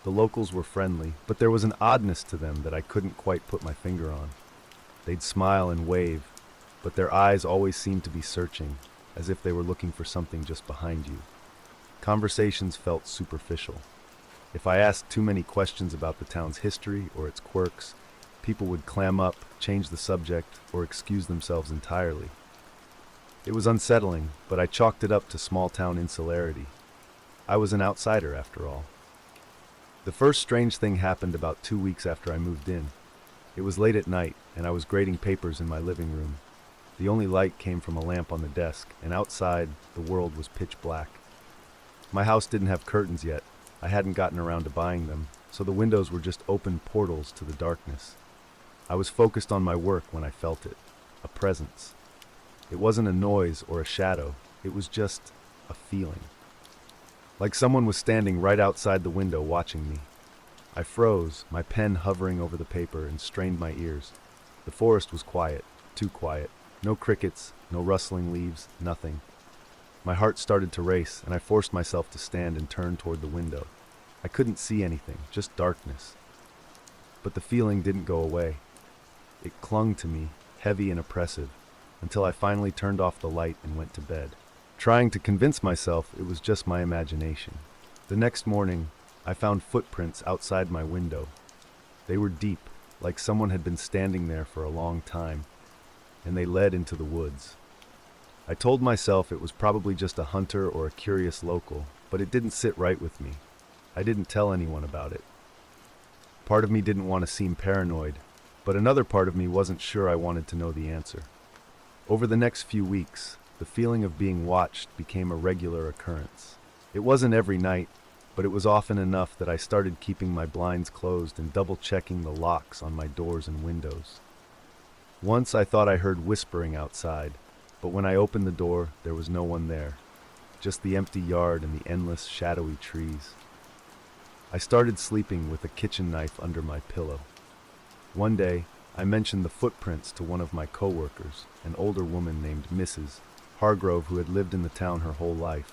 The locals were friendly, but there was an oddness to them that I couldn't quite put my finger on. They'd smile and wave, but their eyes always seemed to be searching, as if they were looking for something just behind you. Conversations felt superficial. If I asked too many questions about the town's history or its quirks, people would clam up, change the subject, or excuse themselves entirely. It was unsettling, but I chalked it up to small-town insularity. I was an outsider, after all. The first strange thing happened about 2 weeks after I moved in. It was late at night, and I was grading papers in my living room. The only light came from a lamp on the desk, and outside, the world was pitch black. My house didn't have curtains yet. I hadn't gotten around to buying them, so the windows were just open portals to the darkness. I was focused on my work when I felt it, a presence. It wasn't a noise or a shadow, it was just a feeling. Like someone was standing right outside the window watching me. I froze, my pen hovering over the paper, and strained my ears. The forest was quiet, too quiet. No crickets, no rustling leaves, nothing. My heart started to race, and I forced myself to stand and turn toward the window. I couldn't see anything, just darkness. But the feeling didn't go away. It clung to me, heavy and oppressive, until I finally turned off the light and went to bed, trying to convince myself it was just my imagination. The next morning, I found footprints outside my window. They were deep, like someone had been standing there for a long time, and they led into the woods. I told myself it was probably just a hunter or a curious local, but it didn't sit right with me. I didn't tell anyone about it. Part of me didn't want to seem paranoid, but another part of me wasn't sure I wanted to know the answer. Over the next few weeks, the feeling of being watched became a regular occurrence. It wasn't every night, but it was often enough that I started keeping my blinds closed and double-checking the locks on my doors and windows. Once I thought I heard whispering outside, but when I opened the door, there was no one there, just the empty yard and the endless, shadowy trees. I started sleeping with a kitchen knife under my pillow. One day, I mentioned the footprints to one of my coworkers, an older woman named Mrs. Hargrove who had lived in the town her whole life.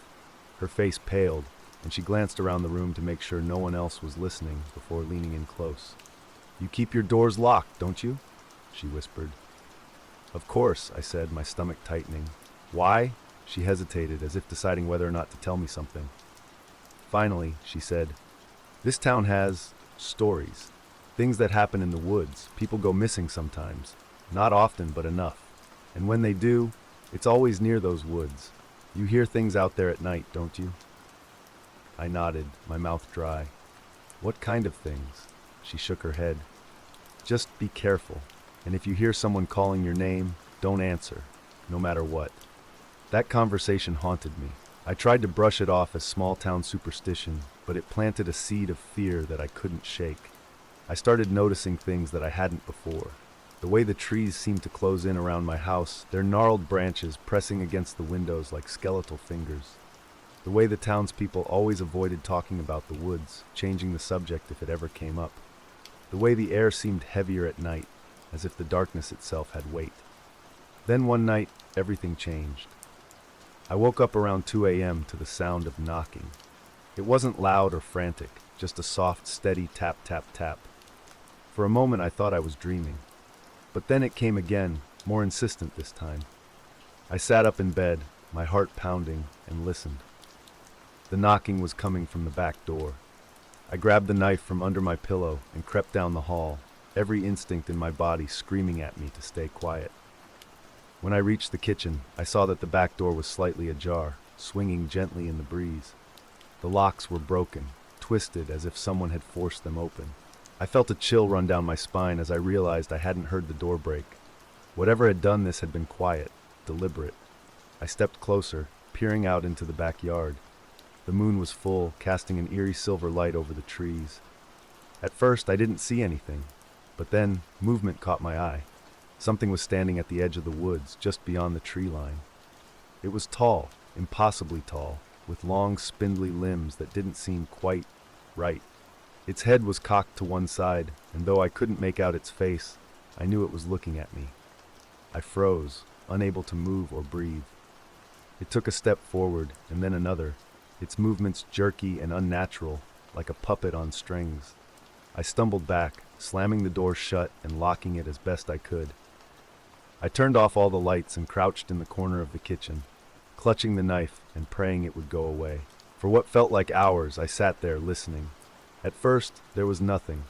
Her face paled, and she glanced around the room to make sure no one else was listening before leaning in close. "You keep your doors locked, don't you?" she whispered. "Of course," I said, my stomach tightening. "Why?" She hesitated, as if deciding whether or not to tell me something. Finally, she said, "This town has stories. Things that happen in the woods. People go missing sometimes. Not often, but enough. And when they do, it's always near those woods. You hear things out there at night, don't you?" I nodded, my mouth dry. "What kind of things?" She shook her head. "Just be careful. And if you hear someone calling your name, don't answer, no matter what." That conversation haunted me. I tried to brush it off as small-town superstition, but it planted a seed of fear that I couldn't shake. I started noticing things that I hadn't before. The way the trees seemed to close in around my house, their gnarled branches pressing against the windows like skeletal fingers. The way the townspeople always avoided talking about the woods, changing the subject if it ever came up. The way the air seemed heavier at night, as if the darkness itself had weight. Then one night, everything changed. I woke up around 2 a.m. to the sound of knocking. It wasn't loud or frantic, just a soft, steady tap, tap, tap. For a moment I thought I was dreaming. But then it came again, more insistent this time. I sat up in bed, my heart pounding, and listened. The knocking was coming from the back door. I grabbed the knife from under my pillow and crept down the hall, every instinct in my body screaming at me to stay quiet. When I reached the kitchen, I saw that the back door was slightly ajar, swinging gently in the breeze. The locks were broken, twisted as if someone had forced them open. I felt a chill run down my spine as I realized I hadn't heard the door break. Whatever had done this had been quiet, deliberate. I stepped closer, peering out into the backyard. The moon was full, casting an eerie silver light over the trees. At first, I didn't see anything, but then movement caught my eye. Something was standing at the edge of the woods, just beyond the tree line. It was tall, impossibly tall, with long, spindly limbs that didn't seem quite right. Its head was cocked to one side, and though I couldn't make out its face, I knew it was looking at me. I froze, unable to move or breathe. It took a step forward, and then another, its movements jerky and unnatural, like a puppet on strings. I stumbled back, slamming the door shut and locking it as best I could. I turned off all the lights and crouched in the corner of the kitchen, clutching the knife and praying it would go away. For what felt like hours, I sat there listening. At first, there was nothing.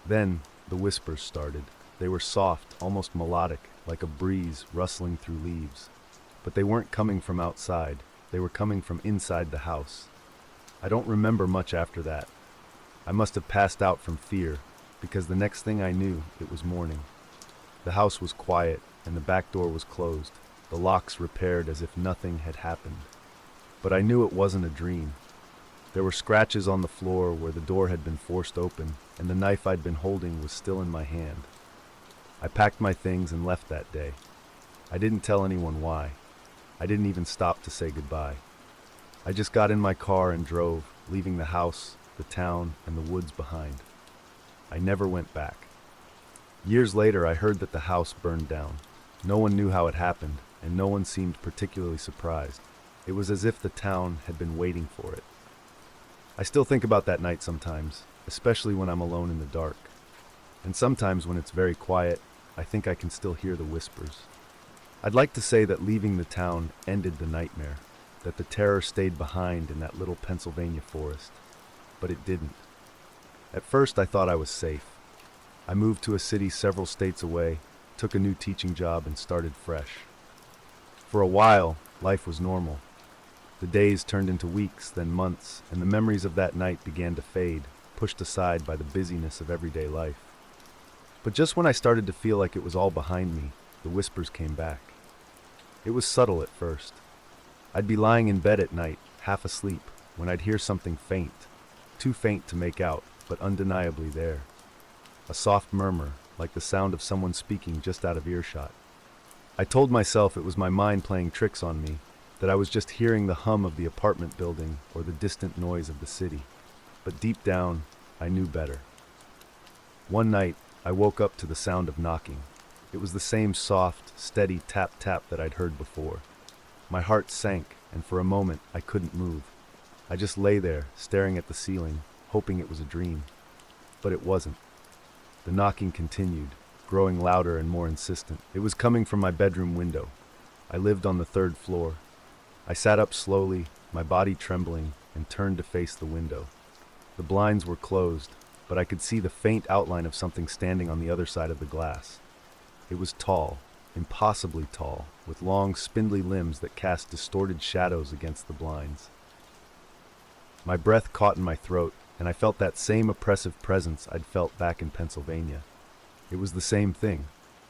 Then, the whispers started. They were soft, almost melodic, like a breeze rustling through leaves. But they weren't coming from outside. They were coming from inside the house. I don't remember much after that. I must have passed out from fear, because the next thing I knew, it was morning. The house was quiet, and the back door was closed, the locks repaired as if nothing had happened. But I knew it wasn't a dream. There were scratches on the floor where the door had been forced open, and the knife I'd been holding was still in my hand. I packed my things and left that day. I didn't tell anyone why. I didn't even stop to say goodbye. I just got in my car and drove, leaving the house, the town, and the woods behind. I never went back. Years later, I heard that the house burned down. No one knew how it happened, and no one seemed particularly surprised. It was as if the town had been waiting for it. I still think about that night sometimes, especially when I'm alone in the dark. And sometimes when it's very quiet, I think I can still hear the whispers. I'd like to say that leaving the town ended the nightmare, that the terror stayed behind in that little Pennsylvania forest. But it didn't. At first, I thought I was safe. I moved to a city several states away, took a new teaching job, and started fresh. For a while, life was normal. The days turned into weeks, then months, and the memories of that night began to fade, pushed aside by the busyness of everyday life. But just when I started to feel like it was all behind me, the whispers came back. It was subtle at first. I'd be lying in bed at night, half asleep, when I'd hear something faint, too faint to make out, but undeniably there. A soft murmur, like the sound of someone speaking just out of earshot. I told myself it was my mind playing tricks on me, that I was just hearing the hum of the apartment building or the distant noise of the city. But deep down, I knew better. One night, I woke up to the sound of knocking. It was the same soft, steady tap-tap that I'd heard before. My heart sank, and for a moment, I couldn't move. I just lay there, staring at the ceiling, hoping it was a dream. But it wasn't. The knocking continued, growing louder and more insistent. It was coming from my bedroom window. I lived on the 3rd floor. I sat up slowly, my body trembling, and turned to face the window. The blinds were closed, but I could see the faint outline of something standing on the other side of the glass. It was tall, impossibly tall, with long, spindly limbs that cast distorted shadows against the blinds. My breath caught in my throat, and I felt that same oppressive presence I'd felt back in Pennsylvania. It was the same thing.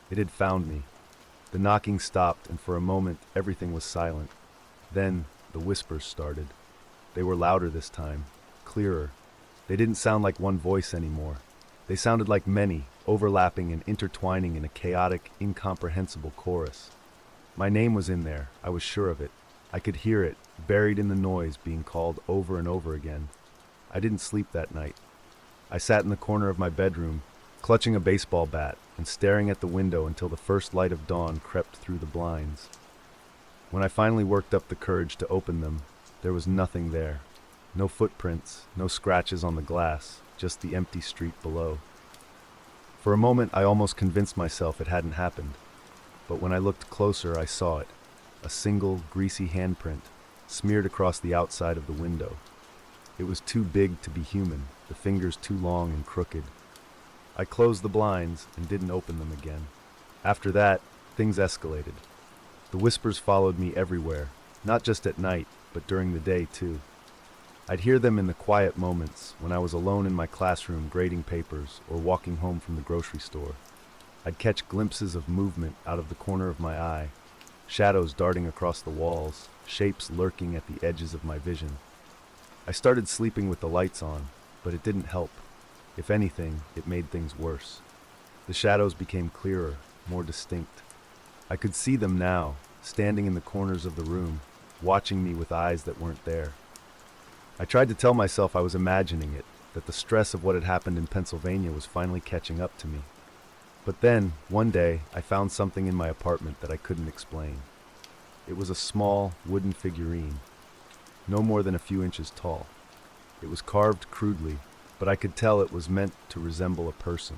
It had found me. The knocking stopped, and for a moment, everything was silent. Then, the whispers started. They were louder this time, clearer. They didn't sound like one voice anymore. They sounded like many, overlapping and intertwining in a chaotic, incomprehensible chorus. My name was in there, I was sure of it. I could hear it, buried in the noise, being called over and over again. I didn't sleep that night. I sat in the corner of my bedroom, clutching a baseball bat and staring at the window until the first light of dawn crept through the blinds. When I finally worked up the courage to open them, there was nothing there. No footprints, no scratches on the glass, just the empty street below. For a moment, I almost convinced myself it hadn't happened. But when I looked closer, I saw it. A single, greasy handprint, smeared across the outside of the window. It was too big to be human, the fingers too long and crooked. I closed the blinds and didn't open them again. After that, things escalated. The whispers followed me everywhere, not just at night, but during the day too. I'd hear them in the quiet moments when I was alone in my classroom grading papers or walking home from the grocery store. I'd catch glimpses of movement out of the corner of my eye, shadows darting across the walls, shapes lurking at the edges of my vision. I started sleeping with the lights on, but it didn't help. If anything, it made things worse. The shadows became clearer, more distinct. I could see them now, standing in the corners of the room, watching me with eyes that weren't there. I tried to tell myself I was imagining it, that the stress of what had happened in Pennsylvania was finally catching up to me. But then, one day, I found something in my apartment that I couldn't explain. It was a small, wooden figurine, no more than a few inches tall. It was carved crudely, but I could tell it was meant to resemble a person.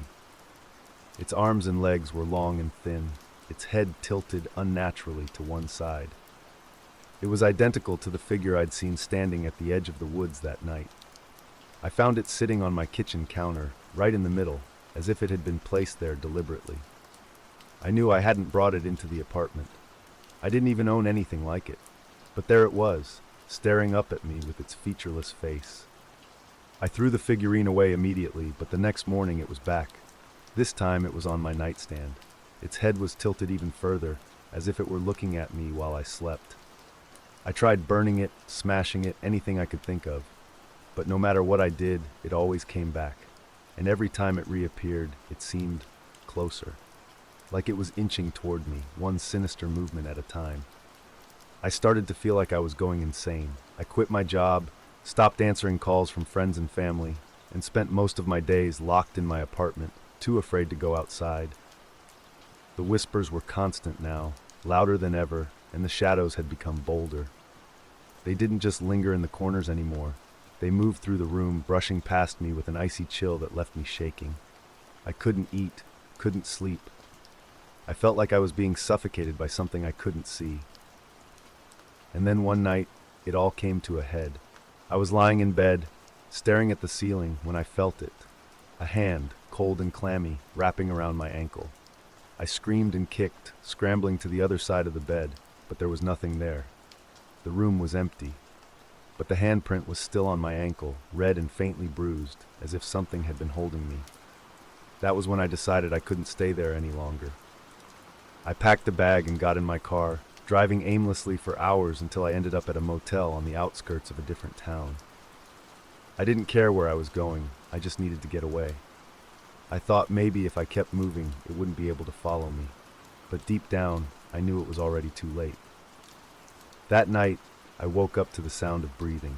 Its arms and legs were long and thin, its head tilted unnaturally to one side. It was identical to the figure I'd seen standing at the edge of the woods that night. I found it sitting on my kitchen counter, right in the middle, as if it had been placed there deliberately. I knew I hadn't brought it into the apartment. I didn't even own anything like it. But there it was, staring up at me with its featureless face. I threw the figurine away immediately, but the next morning it was back. This time it was on my nightstand. Its head was tilted even further, as if it were looking at me while I slept. I tried burning it, smashing it, anything I could think of. But no matter what I did, it always came back. And every time it reappeared, it seemed closer. Like it was inching toward me, one sinister movement at a time. I started to feel like I was going insane. I quit my job, stopped answering calls from friends and family, and spent most of my days locked in my apartment, too afraid to go outside. The whispers were constant now, louder than ever, and the shadows had become bolder. They didn't just linger in the corners anymore. They moved through the room, brushing past me with an icy chill that left me shaking. I couldn't eat, couldn't sleep. I felt like I was being suffocated by something I couldn't see. And then one night, it all came to a head. I was lying in bed, staring at the ceiling, when I felt it. A hand, cold and clammy, wrapping around my ankle. I screamed and kicked, scrambling to the other side of the bed, but there was nothing there. The room was empty. But the handprint was still on my ankle, red and faintly bruised, as if something had been holding me. That was when I decided I couldn't stay there any longer. I packed a bag and got in my car, driving aimlessly for hours until I ended up at a motel on the outskirts of a different town. I didn't care where I was going, I just needed to get away. I thought maybe if I kept moving, it wouldn't be able to follow me. But deep down, I knew it was already too late. That night, I woke up to the sound of breathing.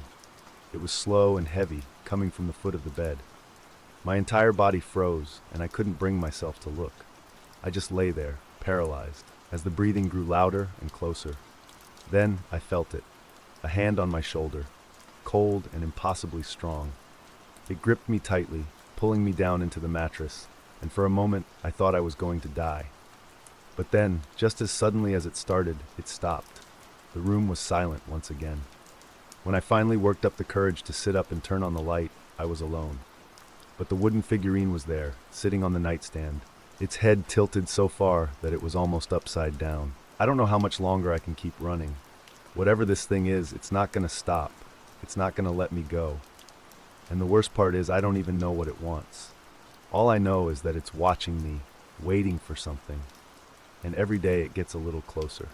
It was slow and heavy, coming from the foot of the bed. My entire body froze, and I couldn't bring myself to look. I just lay there, paralyzed, as the breathing grew louder and closer. Then I felt it, a hand on my shoulder, cold and impossibly strong. It gripped me tightly, pulling me down into the mattress, and for a moment I thought I was going to die. But then, just as suddenly as it started, it stopped. The room was silent once again. When I finally worked up the courage to sit up and turn on the light, I was alone. But the wooden figurine was there, sitting on the nightstand, its head tilted so far that it was almost upside down. I don't know how much longer I can keep running. Whatever this thing is, it's not going to stop. It's not going to let me go. And the worst part is I don't even know what it wants. All I know is that it's watching me, waiting for something. And every day it gets a little closer.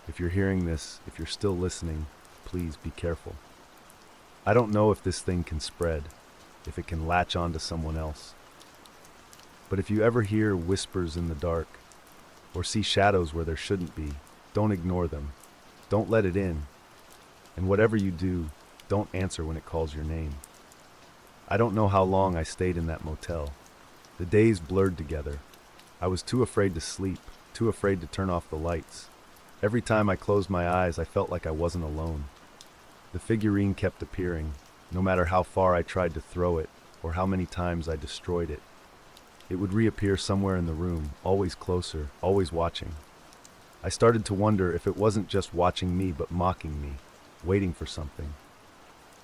If you're hearing this, if you're still listening, please be careful. I don't know if this thing can spread, if it can latch on to someone else. But if you ever hear whispers in the dark, or see shadows where there shouldn't be, don't ignore them. Don't let it in. And whatever you do, don't answer when it calls your name. I don't know how long I stayed in that motel. The days blurred together. I was too afraid to sleep, too afraid to turn off the lights. Every time I closed my eyes, I felt like I wasn't alone. The figurine kept appearing, no matter how far I tried to throw it, or how many times I destroyed it. It would reappear somewhere in the room, always closer, always watching. I started to wonder if it wasn't just watching me, but mocking me, waiting for something.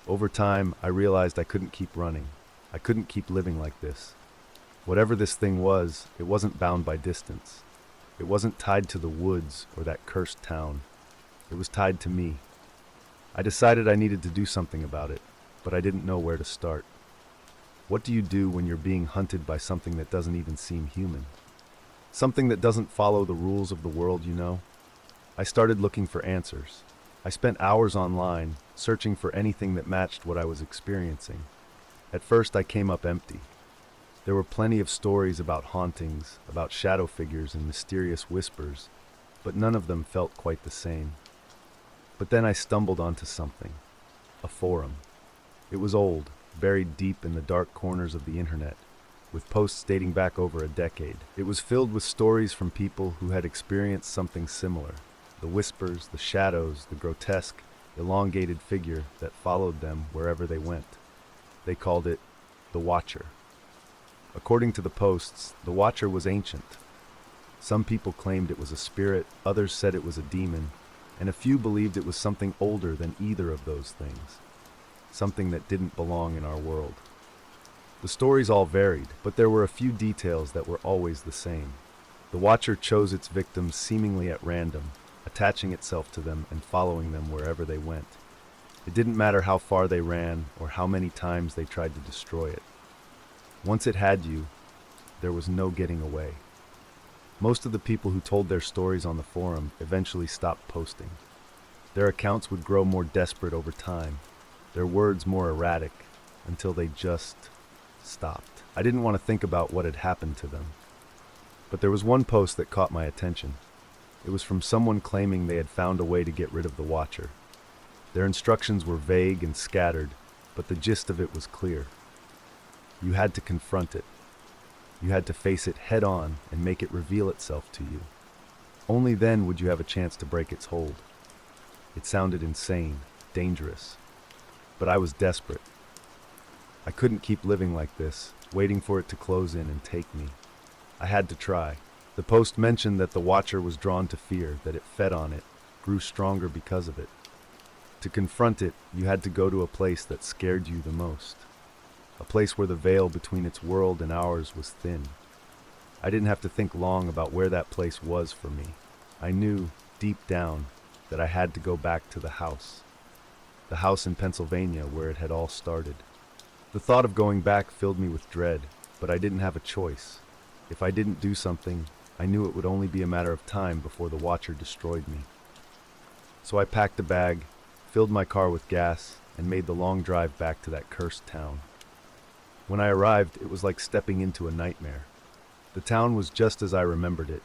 Over time, I realized I couldn't keep running. I couldn't keep living like this. Whatever this thing was, it wasn't bound by distance. It wasn't tied to the woods or that cursed town. It was tied to me. I decided I needed to do something about it, but I didn't know where to start. What do you do when you're being hunted by something that doesn't even seem human? Something that doesn't follow the rules of the world, you know? I started looking for answers. I spent hours online, searching for anything that matched what I was experiencing. At first, I came up empty. There were plenty of stories about hauntings, about shadow figures and mysterious whispers, but none of them felt quite the same. But then I stumbled onto something. A forum. It was old, buried deep in the dark corners of the internet, with posts dating back over a decade. It was filled with stories from people who had experienced something similar. The whispers, the shadows, the grotesque, elongated figure that followed them wherever they went. They called it the Watcher. According to the posts, the Watcher was ancient. Some people claimed it was a spirit, others said it was a demon, and a few believed it was something older than either of those things. Something that didn't belong in our world. The stories all varied, but there were a few details that were always the same. The Watcher chose its victims seemingly at random, attaching itself to them and following them wherever they went. It didn't matter how far they ran or how many times they tried to destroy it. Once it had you, there was no getting away. Most of the people who told their stories on the forum eventually stopped posting. Their accounts would grow more desperate over time, their words more erratic, until they just stopped. I didn't want to think about what had happened to them. But there was one post that caught my attention. It was from someone claiming they had found a way to get rid of the Watcher. Their instructions were vague and scattered, but the gist of it was clear. You had to confront it. You had to face it head on and make it reveal itself to you. Only then would you have a chance to break its hold. It sounded insane, dangerous, but I was desperate. I couldn't keep living like this, waiting for it to close in and take me. I had to try. The post mentioned that the Watcher was drawn to fear, that it fed on it, grew stronger because of it. To confront it, you had to go to a place that scared you the most. A place where the veil between its world and ours was thin. I didn't have to think long about where that place was for me. I knew, deep down, that I had to go back to the house. The house in Pennsylvania where it had all started. The thought of going back filled me with dread, but I didn't have a choice. If I didn't do something, I knew it would only be a matter of time before the Watcher destroyed me. So I packed a bag, filled my car with gas, and made the long drive back to that cursed town. When I arrived, it was like stepping into a nightmare. The town was just as I remembered it.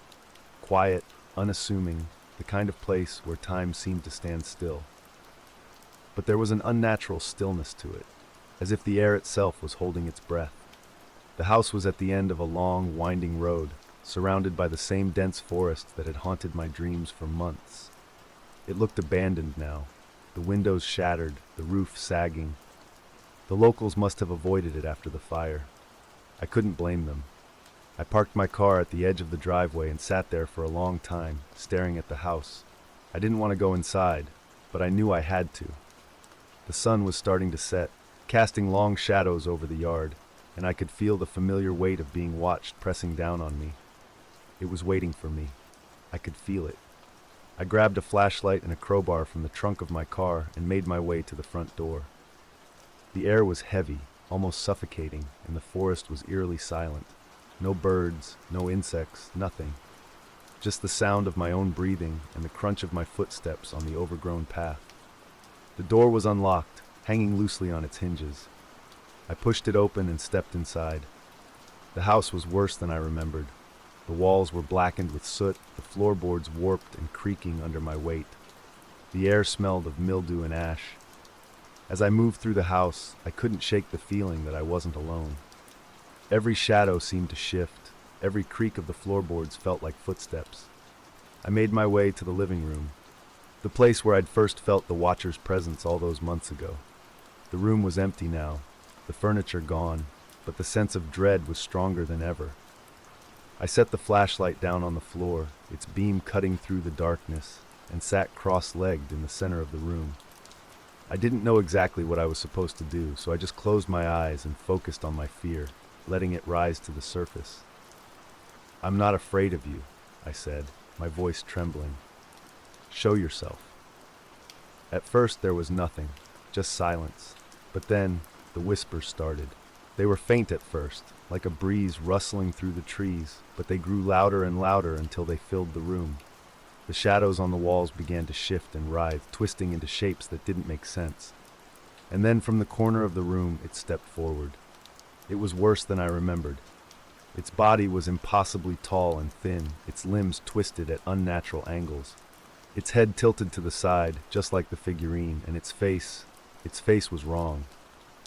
Quiet, unassuming, the kind of place where time seemed to stand still. But there was an unnatural stillness to it, as if the air itself was holding its breath. The house was at the end of a long, winding road, surrounded by the same dense forest that had haunted my dreams for months. It looked abandoned now, the windows shattered, the roof sagging. The locals must have avoided it after the fire. I couldn't blame them. I parked my car at the edge of the driveway and sat there for a long time, staring at the house. I didn't want to go inside, but I knew I had to. The sun was starting to set, casting long shadows over the yard, and I could feel the familiar weight of being watched pressing down on me. It was waiting for me. I could feel it. I grabbed a flashlight and a crowbar from the trunk of my car and made my way to the front door. The air was heavy, almost suffocating, and the forest was eerily silent. No birds, no insects, nothing. Just the sound of my own breathing and the crunch of my footsteps on the overgrown path. The door was unlocked, hanging loosely on its hinges. I pushed it open and stepped inside. The house was worse than I remembered. The walls were blackened with soot, the floorboards warped and creaking under my weight. The air smelled of mildew and ash. As I moved through the house, I couldn't shake the feeling that I wasn't alone. Every shadow seemed to shift. Every creak of the floorboards felt like footsteps. I made my way to the living room, the place where I'd first felt the Watcher's presence all those months ago. The room was empty now, the furniture gone, but the sense of dread was stronger than ever. I set the flashlight down on the floor, its beam cutting through the darkness, and sat cross-legged in the center of the room. I didn't know exactly what I was supposed to do, so I just closed my eyes and focused on my fear, letting it rise to the surface. "I'm not afraid of you," I said, my voice trembling. "Show yourself." At first there was nothing, just silence. But then the whispers started. They were faint at first, like a breeze rustling through the trees, but they grew louder and louder until they filled the room. The shadows on the walls began to shift and writhe, twisting into shapes that didn't make sense. And then from the corner of the room it stepped forward. It was worse than I remembered. Its body was impossibly tall and thin, its limbs twisted at unnatural angles. Its head tilted to the side, just like the figurine, and its face was wrong.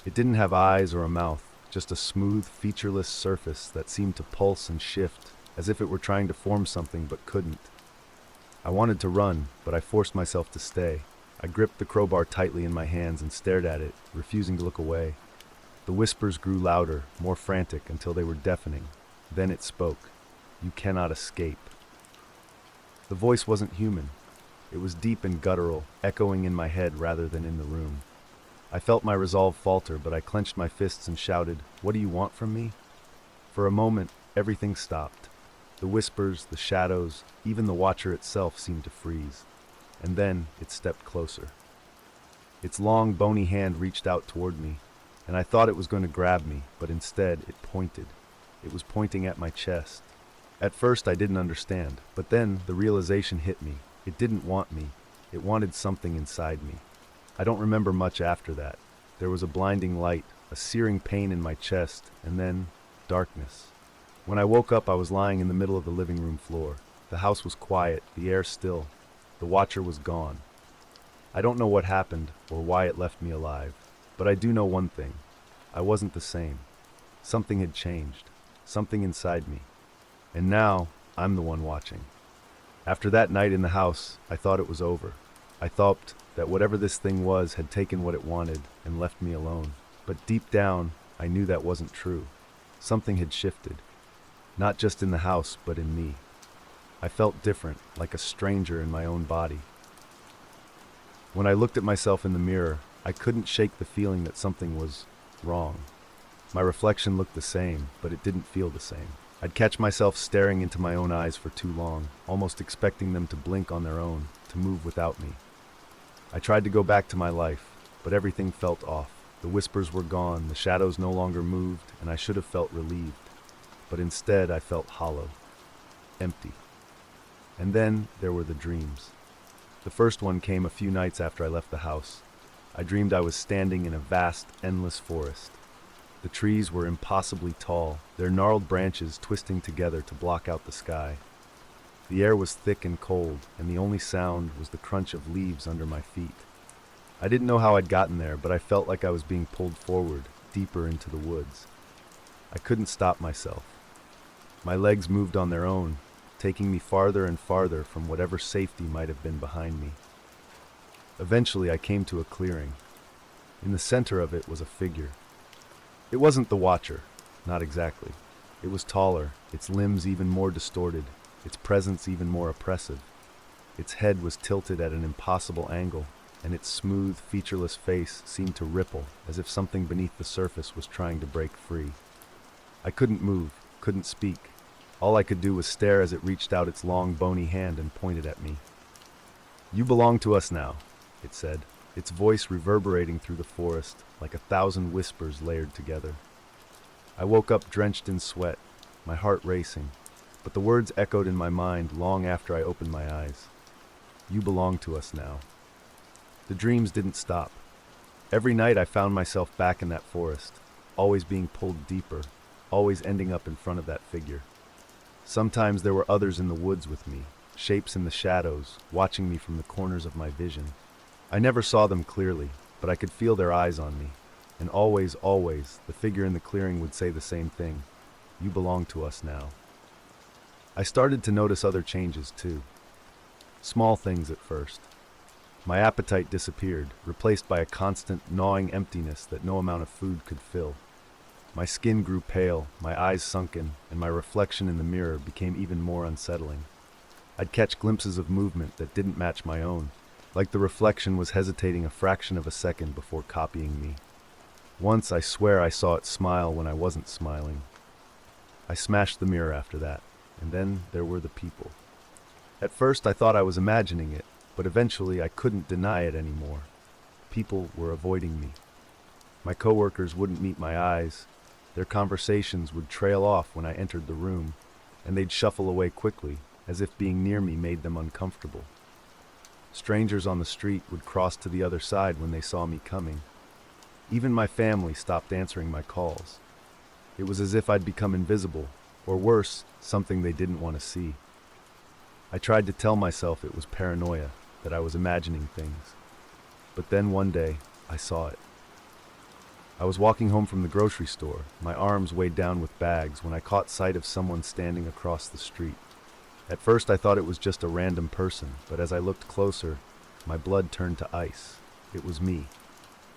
It didn't have eyes or a mouth, just a smooth, featureless surface that seemed to pulse and shift, as if it were trying to form something but couldn't. I wanted to run, but I forced myself to stay. I gripped the crowbar tightly in my hands and stared at it, refusing to look away. The whispers grew louder, more frantic, until they were deafening. Then it spoke. "You cannot escape." The voice wasn't human. It was deep and guttural, echoing in my head rather than in the room. I felt my resolve falter, but I clenched my fists and shouted, "What do you want from me?" For a moment, everything stopped. The whispers, the shadows, even the Watcher itself seemed to freeze. And then it stepped closer. Its long, bony hand reached out toward me, and I thought it was going to grab me, but instead it pointed. It was pointing at my chest. At first I didn't understand, but then the realization hit me. It didn't want me. It wanted something inside me. I don't remember much after that. There was a blinding light, a searing pain in my chest, and then darkness. When I woke up, I was lying in the middle of the living room floor. The house was quiet, the air still. The watcher was gone. I don't know what happened or why it left me alive, but I do know one thing. I wasn't the same. Something had changed. Something inside me. And now, I'm the one watching. After that night in the house, I thought it was over. I thought that whatever this thing was had taken what it wanted and left me alone. But deep down, I knew that wasn't true. Something had shifted. Not just in the house, but in me. I felt different, like a stranger in my own body. When I looked at myself in the mirror, I couldn't shake the feeling that something was wrong. My reflection looked the same, but it didn't feel the same. I'd catch myself staring into my own eyes for too long, almost expecting them to blink on their own, to move without me. I tried to go back to my life, but everything felt off. The whispers were gone, the shadows no longer moved, and I should have felt relieved. But instead, I felt hollow, empty. And then there were the dreams. The first one came a few nights after I left the house. I dreamed I was standing in a vast, endless forest. The trees were impossibly tall, their gnarled branches twisting together to block out the sky. The air was thick and cold, and the only sound was the crunch of leaves under my feet. I didn't know how I'd gotten there, but I felt like I was being pulled forward, deeper into the woods. I couldn't stop myself. My legs moved on their own, taking me farther and farther from whatever safety might have been behind me. Eventually, I came to a clearing. In the center of it was a figure. It wasn't the Watcher, not exactly. It was taller, its limbs even more distorted, its presence even more oppressive. Its head was tilted at an impossible angle, and its smooth, featureless face seemed to ripple, as if something beneath the surface was trying to break free. I couldn't move, couldn't speak. All I could do was stare as it reached out its long, bony hand and pointed at me. "You belong to us now," it said, its voice reverberating through the forest like 1,000 whispers layered together. I woke up drenched in sweat, my heart racing, but the words echoed in my mind long after I opened my eyes. "You belong to us now." The dreams didn't stop. Every night I found myself back in that forest, always being pulled deeper, always ending up in front of that figure. Sometimes there were others in the woods with me, shapes in the shadows, watching me from the corners of my vision. I never saw them clearly, but I could feel their eyes on me. And always, always, the figure in the clearing would say the same thing. "You belong to us now." I started to notice other changes, too. Small things at first. My appetite disappeared, replaced by a constant, gnawing emptiness that no amount of food could fill. My skin grew pale, my eyes sunken, and my reflection in the mirror became even more unsettling. I'd catch glimpses of movement that didn't match my own, like the reflection was hesitating a fraction of a second before copying me. Once, I swear I saw it smile when I wasn't smiling. I smashed the mirror after that, and then there were the people. At first, I thought I was imagining it, but eventually I couldn't deny it anymore. People were avoiding me. My coworkers wouldn't meet my eyes. Their conversations would trail off when I entered the room, and they'd shuffle away quickly, as if being near me made them uncomfortable. Strangers on the street would cross to the other side when they saw me coming. Even my family stopped answering my calls. It was as if I'd become invisible, or worse, something they didn't want to see. I tried to tell myself it was paranoia, that I was imagining things. But then one day, I saw it. I was walking home from the grocery store, my arms weighed down with bags, when I caught sight of someone standing across the street. At first I thought it was just a random person, but as I looked closer, my blood turned to ice. It was me.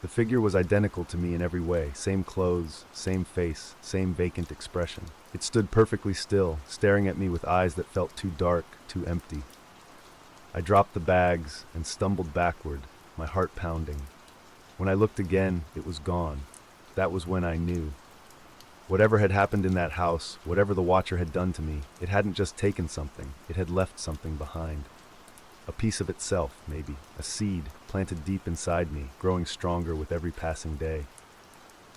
The figure was identical to me in every way, same clothes, same face, same vacant expression. It stood perfectly still, staring at me with eyes that felt too dark, too empty. I dropped the bags and stumbled backward, my heart pounding. When I looked again, it was gone. That was when I knew. Whatever had happened in that house, whatever the Watcher had done to me, it hadn't just taken something, it had left something behind. A piece of itself, maybe. A seed planted deep inside me, growing stronger with every passing day.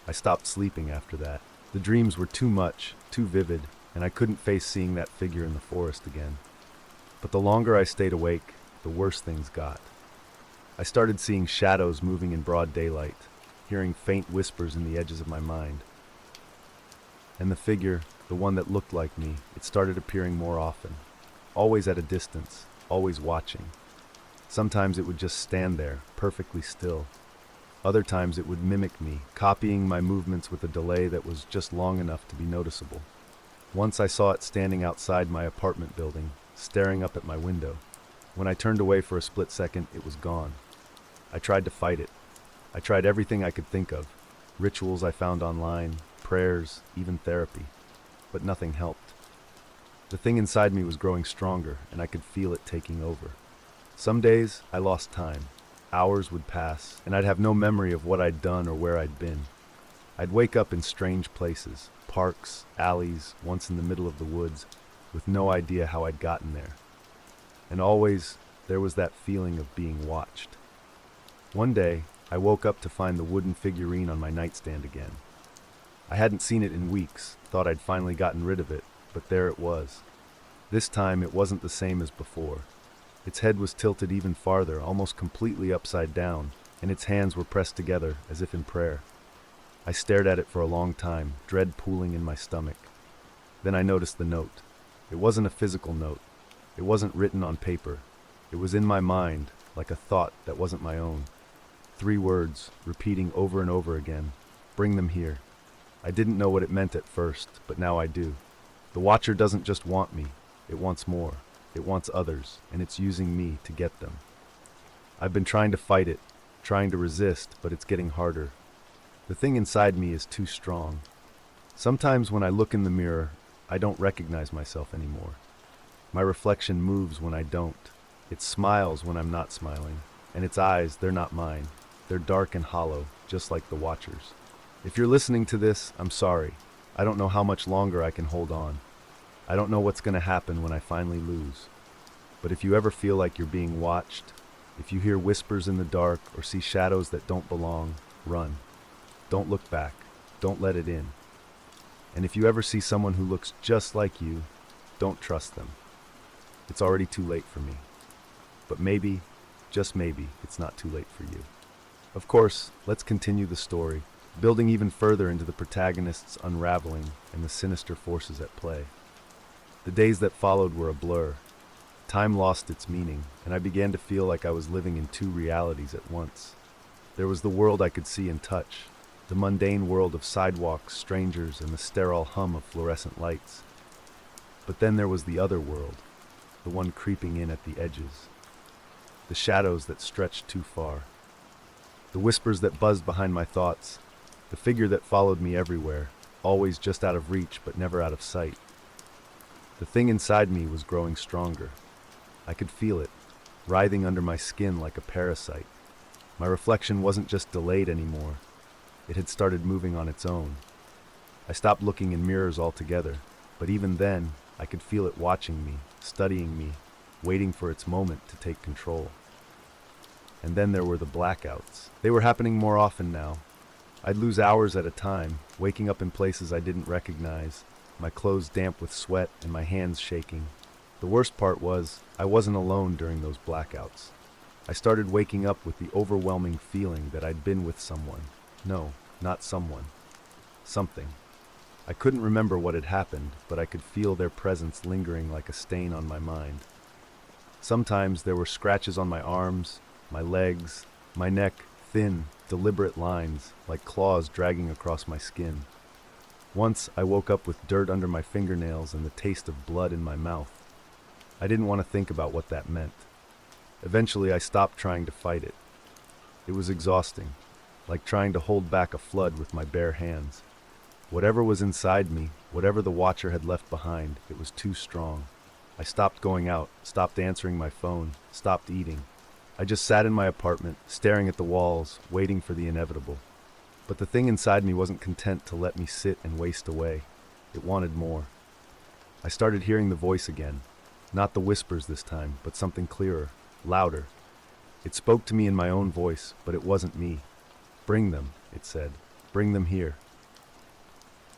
I stopped sleeping after that. The dreams were too much, too vivid, and I couldn't face seeing that figure in the forest again. But the longer I stayed awake, the worse things got. I started seeing shadows moving in broad daylight, hearing faint whispers in the edges of my mind. And the figure, the one that looked like me, it started appearing more often. Always at a distance, always watching. Sometimes it would just stand there, perfectly still. Other times it would mimic me, copying my movements with a delay that was just long enough to be noticeable. Once I saw it standing outside my apartment building, staring up at my window. When I turned away for a split second, it was gone. I tried to fight it. I tried everything I could think of. Rituals I found online, prayers, even therapy. But nothing helped. The thing inside me was growing stronger, and I could feel it taking over. Some days, I lost time. Hours would pass, and I'd have no memory of what I'd done or where I'd been. I'd wake up in strange places, parks, alleys, once in the middle of the woods, with no idea how I'd gotten there. And always, there was that feeling of being watched. One day, I woke up to find the wooden figurine on my nightstand again. I hadn't seen it in weeks, thought I'd finally gotten rid of it, but there it was. This time, it wasn't the same as before. Its head was tilted even farther, almost completely upside down, and its hands were pressed together, as if in prayer. I stared at it for a long time, dread pooling in my stomach. Then I noticed the note. It wasn't a physical note. It wasn't written on paper. It was in my mind, like a thought that wasn't my own. 3 words, repeating over and over again. Bring them here. I didn't know what it meant at first, but now I do. The Watcher doesn't just want me. It wants more. It wants others, and it's using me to get them. I've been trying to fight it, trying to resist, but it's getting harder. The thing inside me is too strong. Sometimes when I look in the mirror, I don't recognize myself anymore. My reflection moves when I don't. It smiles when I'm not smiling. And its eyes, they're not mine. They're dark and hollow, just like the Watcher's. If you're listening to this, I'm sorry. I don't know how much longer I can hold on. I don't know what's going to happen when I finally lose. But if you ever feel like you're being watched, if you hear whispers in the dark or see shadows that don't belong, run. Don't look back. Don't let it in. And if you ever see someone who looks just like you, don't trust them. It's already too late for me. But maybe, just maybe, it's not too late for you. Of course, let's continue the story, building even further into the protagonist's unraveling and the sinister forces at play. The days that followed were a blur. Time lost its meaning, and I began to feel like I was living in 2 realities at once. There was the world I could see and touch, the mundane world of sidewalks, strangers, and the sterile hum of fluorescent lights. But then there was the other world, the one creeping in at the edges. The shadows that stretched too far. The whispers that buzzed behind my thoughts. The figure that followed me everywhere, always just out of reach but never out of sight. The thing inside me was growing stronger. I could feel it, writhing under my skin like a parasite. My reflection wasn't just delayed anymore. It had started moving on its own. I stopped looking in mirrors altogether, but even then, I could feel it watching me, studying me, waiting for its moment to take control. And then there were the blackouts. They were happening more often now. I'd lose hours at a time, waking up in places I didn't recognize, my clothes damp with sweat and my hands shaking. The worst part was, I wasn't alone during those blackouts. I started waking up with the overwhelming feeling that I'd been with someone. No, not someone. Something. I couldn't remember what had happened, but I could feel their presence lingering like a stain on my mind. Sometimes there were scratches on my arms, my legs, my neck, thin, deliberate lines, like claws dragging across my skin. Once I woke up with dirt under my fingernails and the taste of blood in my mouth. I didn't want to think about what that meant. Eventually I stopped trying to fight it. It was exhausting, like trying to hold back a flood with my bare hands. Whatever was inside me, whatever the Watcher had left behind, it was too strong. I stopped going out, stopped answering my phone, stopped eating. I just sat in my apartment, staring at the walls, waiting for the inevitable. But the thing inside me wasn't content to let me sit and waste away. It wanted more. I started hearing the voice again. Not the whispers this time, but something clearer. louder. It spoke to me in my own voice, but it wasn't me. "Bring them," it said. "Bring them here."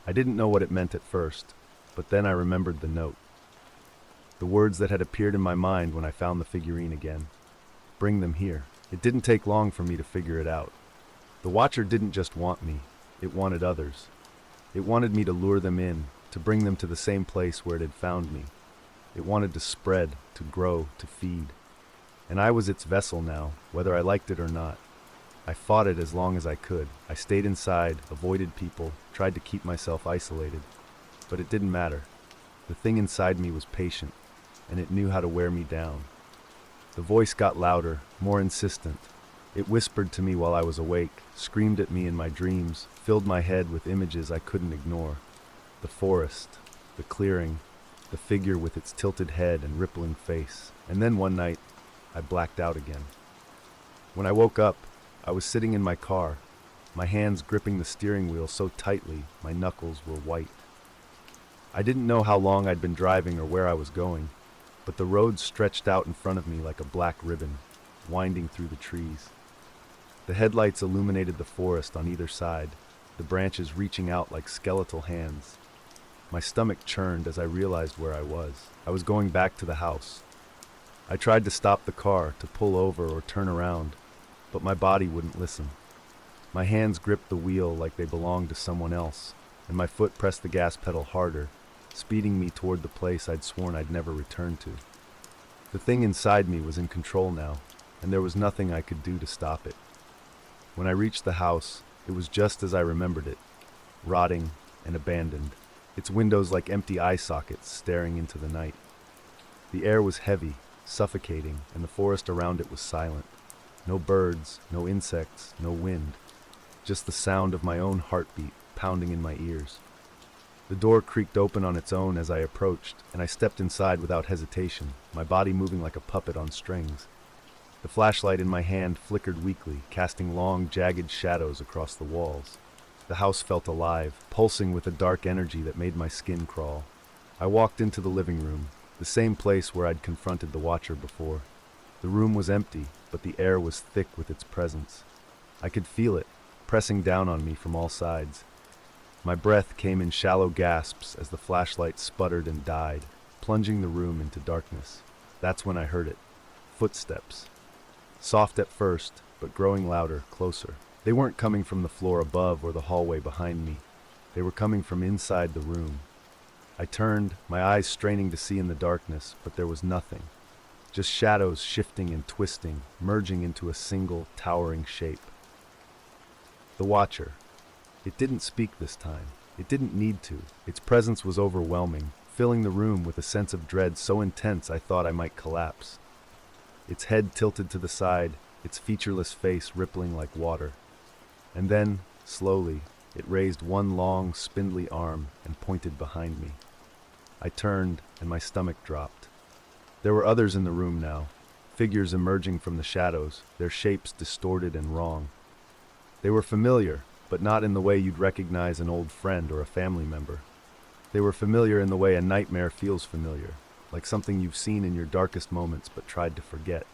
I didn't know what it meant at first, but then I remembered the note. The words that had appeared in my mind when I found the figurine again. Bring them here. It didn't take long for me to figure it out. The Watcher didn't just want me, it wanted others. It wanted me to lure them in, to bring them to the same place where it had found me. It wanted to spread, to grow, to feed. And I was its vessel now, whether I liked it or not. I fought it as long as I could. I stayed inside, avoided people, tried to keep myself isolated. But it didn't matter. The thing inside me was patient, and it knew how to wear me down. The voice got louder, more insistent. It whispered to me while I was awake, screamed at me in my dreams, filled my head with images I couldn't ignore. The forest, the clearing, the figure with its tilted head and rippling face. And then one night, I blacked out again. When I woke up, I was sitting in my car, my hands gripping the steering wheel so tightly my knuckles were white. I didn't know how long I'd been driving or where I was going, but the road stretched out in front of me like a black ribbon, winding through the trees. The headlights illuminated the forest on either side, the branches reaching out like skeletal hands. My stomach churned as I realized where I was. I was going back to the house. I tried to stop the car, to pull over or turn around, but my body wouldn't listen. My hands gripped the wheel like they belonged to someone else, and my foot pressed the gas pedal harder, speeding me toward the place I'd sworn I'd never return to. The thing inside me was in control now, and there was nothing I could do to stop it. When I reached the house, it was just as I remembered it, rotting and abandoned, its windows like empty eye sockets staring into the night. The air was heavy, suffocating, and the forest around it was silent. No birds, no insects, no wind, just the sound of my own heartbeat pounding in my ears. The door creaked open on its own as I approached, and I stepped inside without hesitation, my body moving like a puppet on strings. The flashlight in my hand flickered weakly, casting long, jagged shadows across the walls. The house felt alive, pulsing with a dark energy that made my skin crawl. I walked into the living room, the same place where I'd confronted the Watcher before. The room was empty, but the air was thick with its presence. I could feel it, pressing down on me from all sides. My breath came in shallow gasps as the flashlight sputtered and died, plunging the room into darkness. That's when I heard it. Footsteps. Soft at first, but growing louder, closer. They weren't coming from the floor above or the hallway behind me. They were coming from inside the room. I turned, my eyes straining to see in the darkness, but there was nothing. Just shadows shifting and twisting, merging into a single, towering shape. The Watcher. It didn't speak this time. It didn't need to. Its presence was overwhelming, filling the room with a sense of dread so intense I thought I might collapse. Its head tilted to the side, its featureless face rippling like water. And then, slowly, it raised one long, spindly arm and pointed behind me. I turned, and my stomach dropped. There were others in the room now, figures emerging from the shadows, their shapes distorted and wrong. They were familiar, but not in the way you'd recognize an old friend or a family member. They were familiar in the way a nightmare feels familiar, like something you've seen in your darkest moments but tried to forget.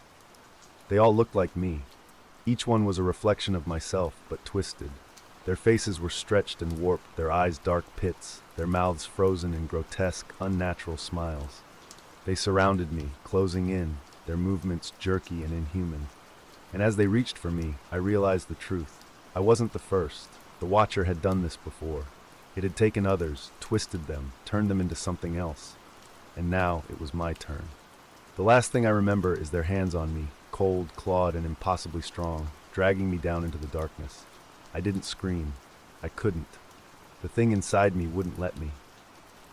They all looked like me. Each one was a reflection of myself, but twisted. Their faces were stretched and warped, their eyes dark pits, their mouths frozen in grotesque, unnatural smiles. They surrounded me, closing in, their movements jerky and inhuman. And as they reached for me, I realized the truth. I wasn't the first. The Watcher had done this before. It had taken others, twisted them, turned them into something else. And now it was my turn. The last thing I remember is their hands on me, cold, clawed, and impossibly strong, dragging me down into the darkness. I didn't scream. I couldn't. The thing inside me wouldn't let me.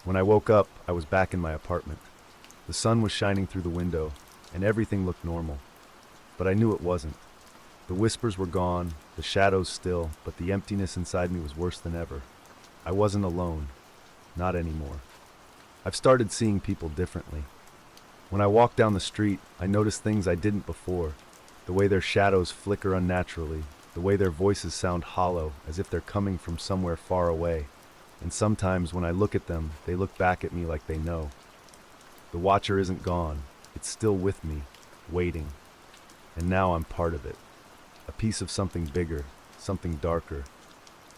When I woke up, I was back in my apartment. The sun was shining through the window, and everything looked normal. But I knew it wasn't. The whispers were gone, the shadows still, but the emptiness inside me was worse than ever. I wasn't alone. Not anymore. I've started seeing people differently. When I walk down the street, I notice things I didn't before. The way their shadows flicker unnaturally, the way their voices sound hollow, as if they're coming from somewhere far away. And sometimes when I look at them, they look back at me like they know. The Watcher isn't gone. It's still with me, waiting. And now I'm part of it. A piece of something bigger, something darker.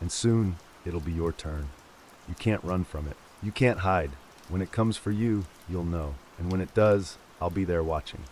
And soon, it'll be your turn. You can't run from it. You can't hide. When it comes for you, you'll know. And when it does, I'll be there watching.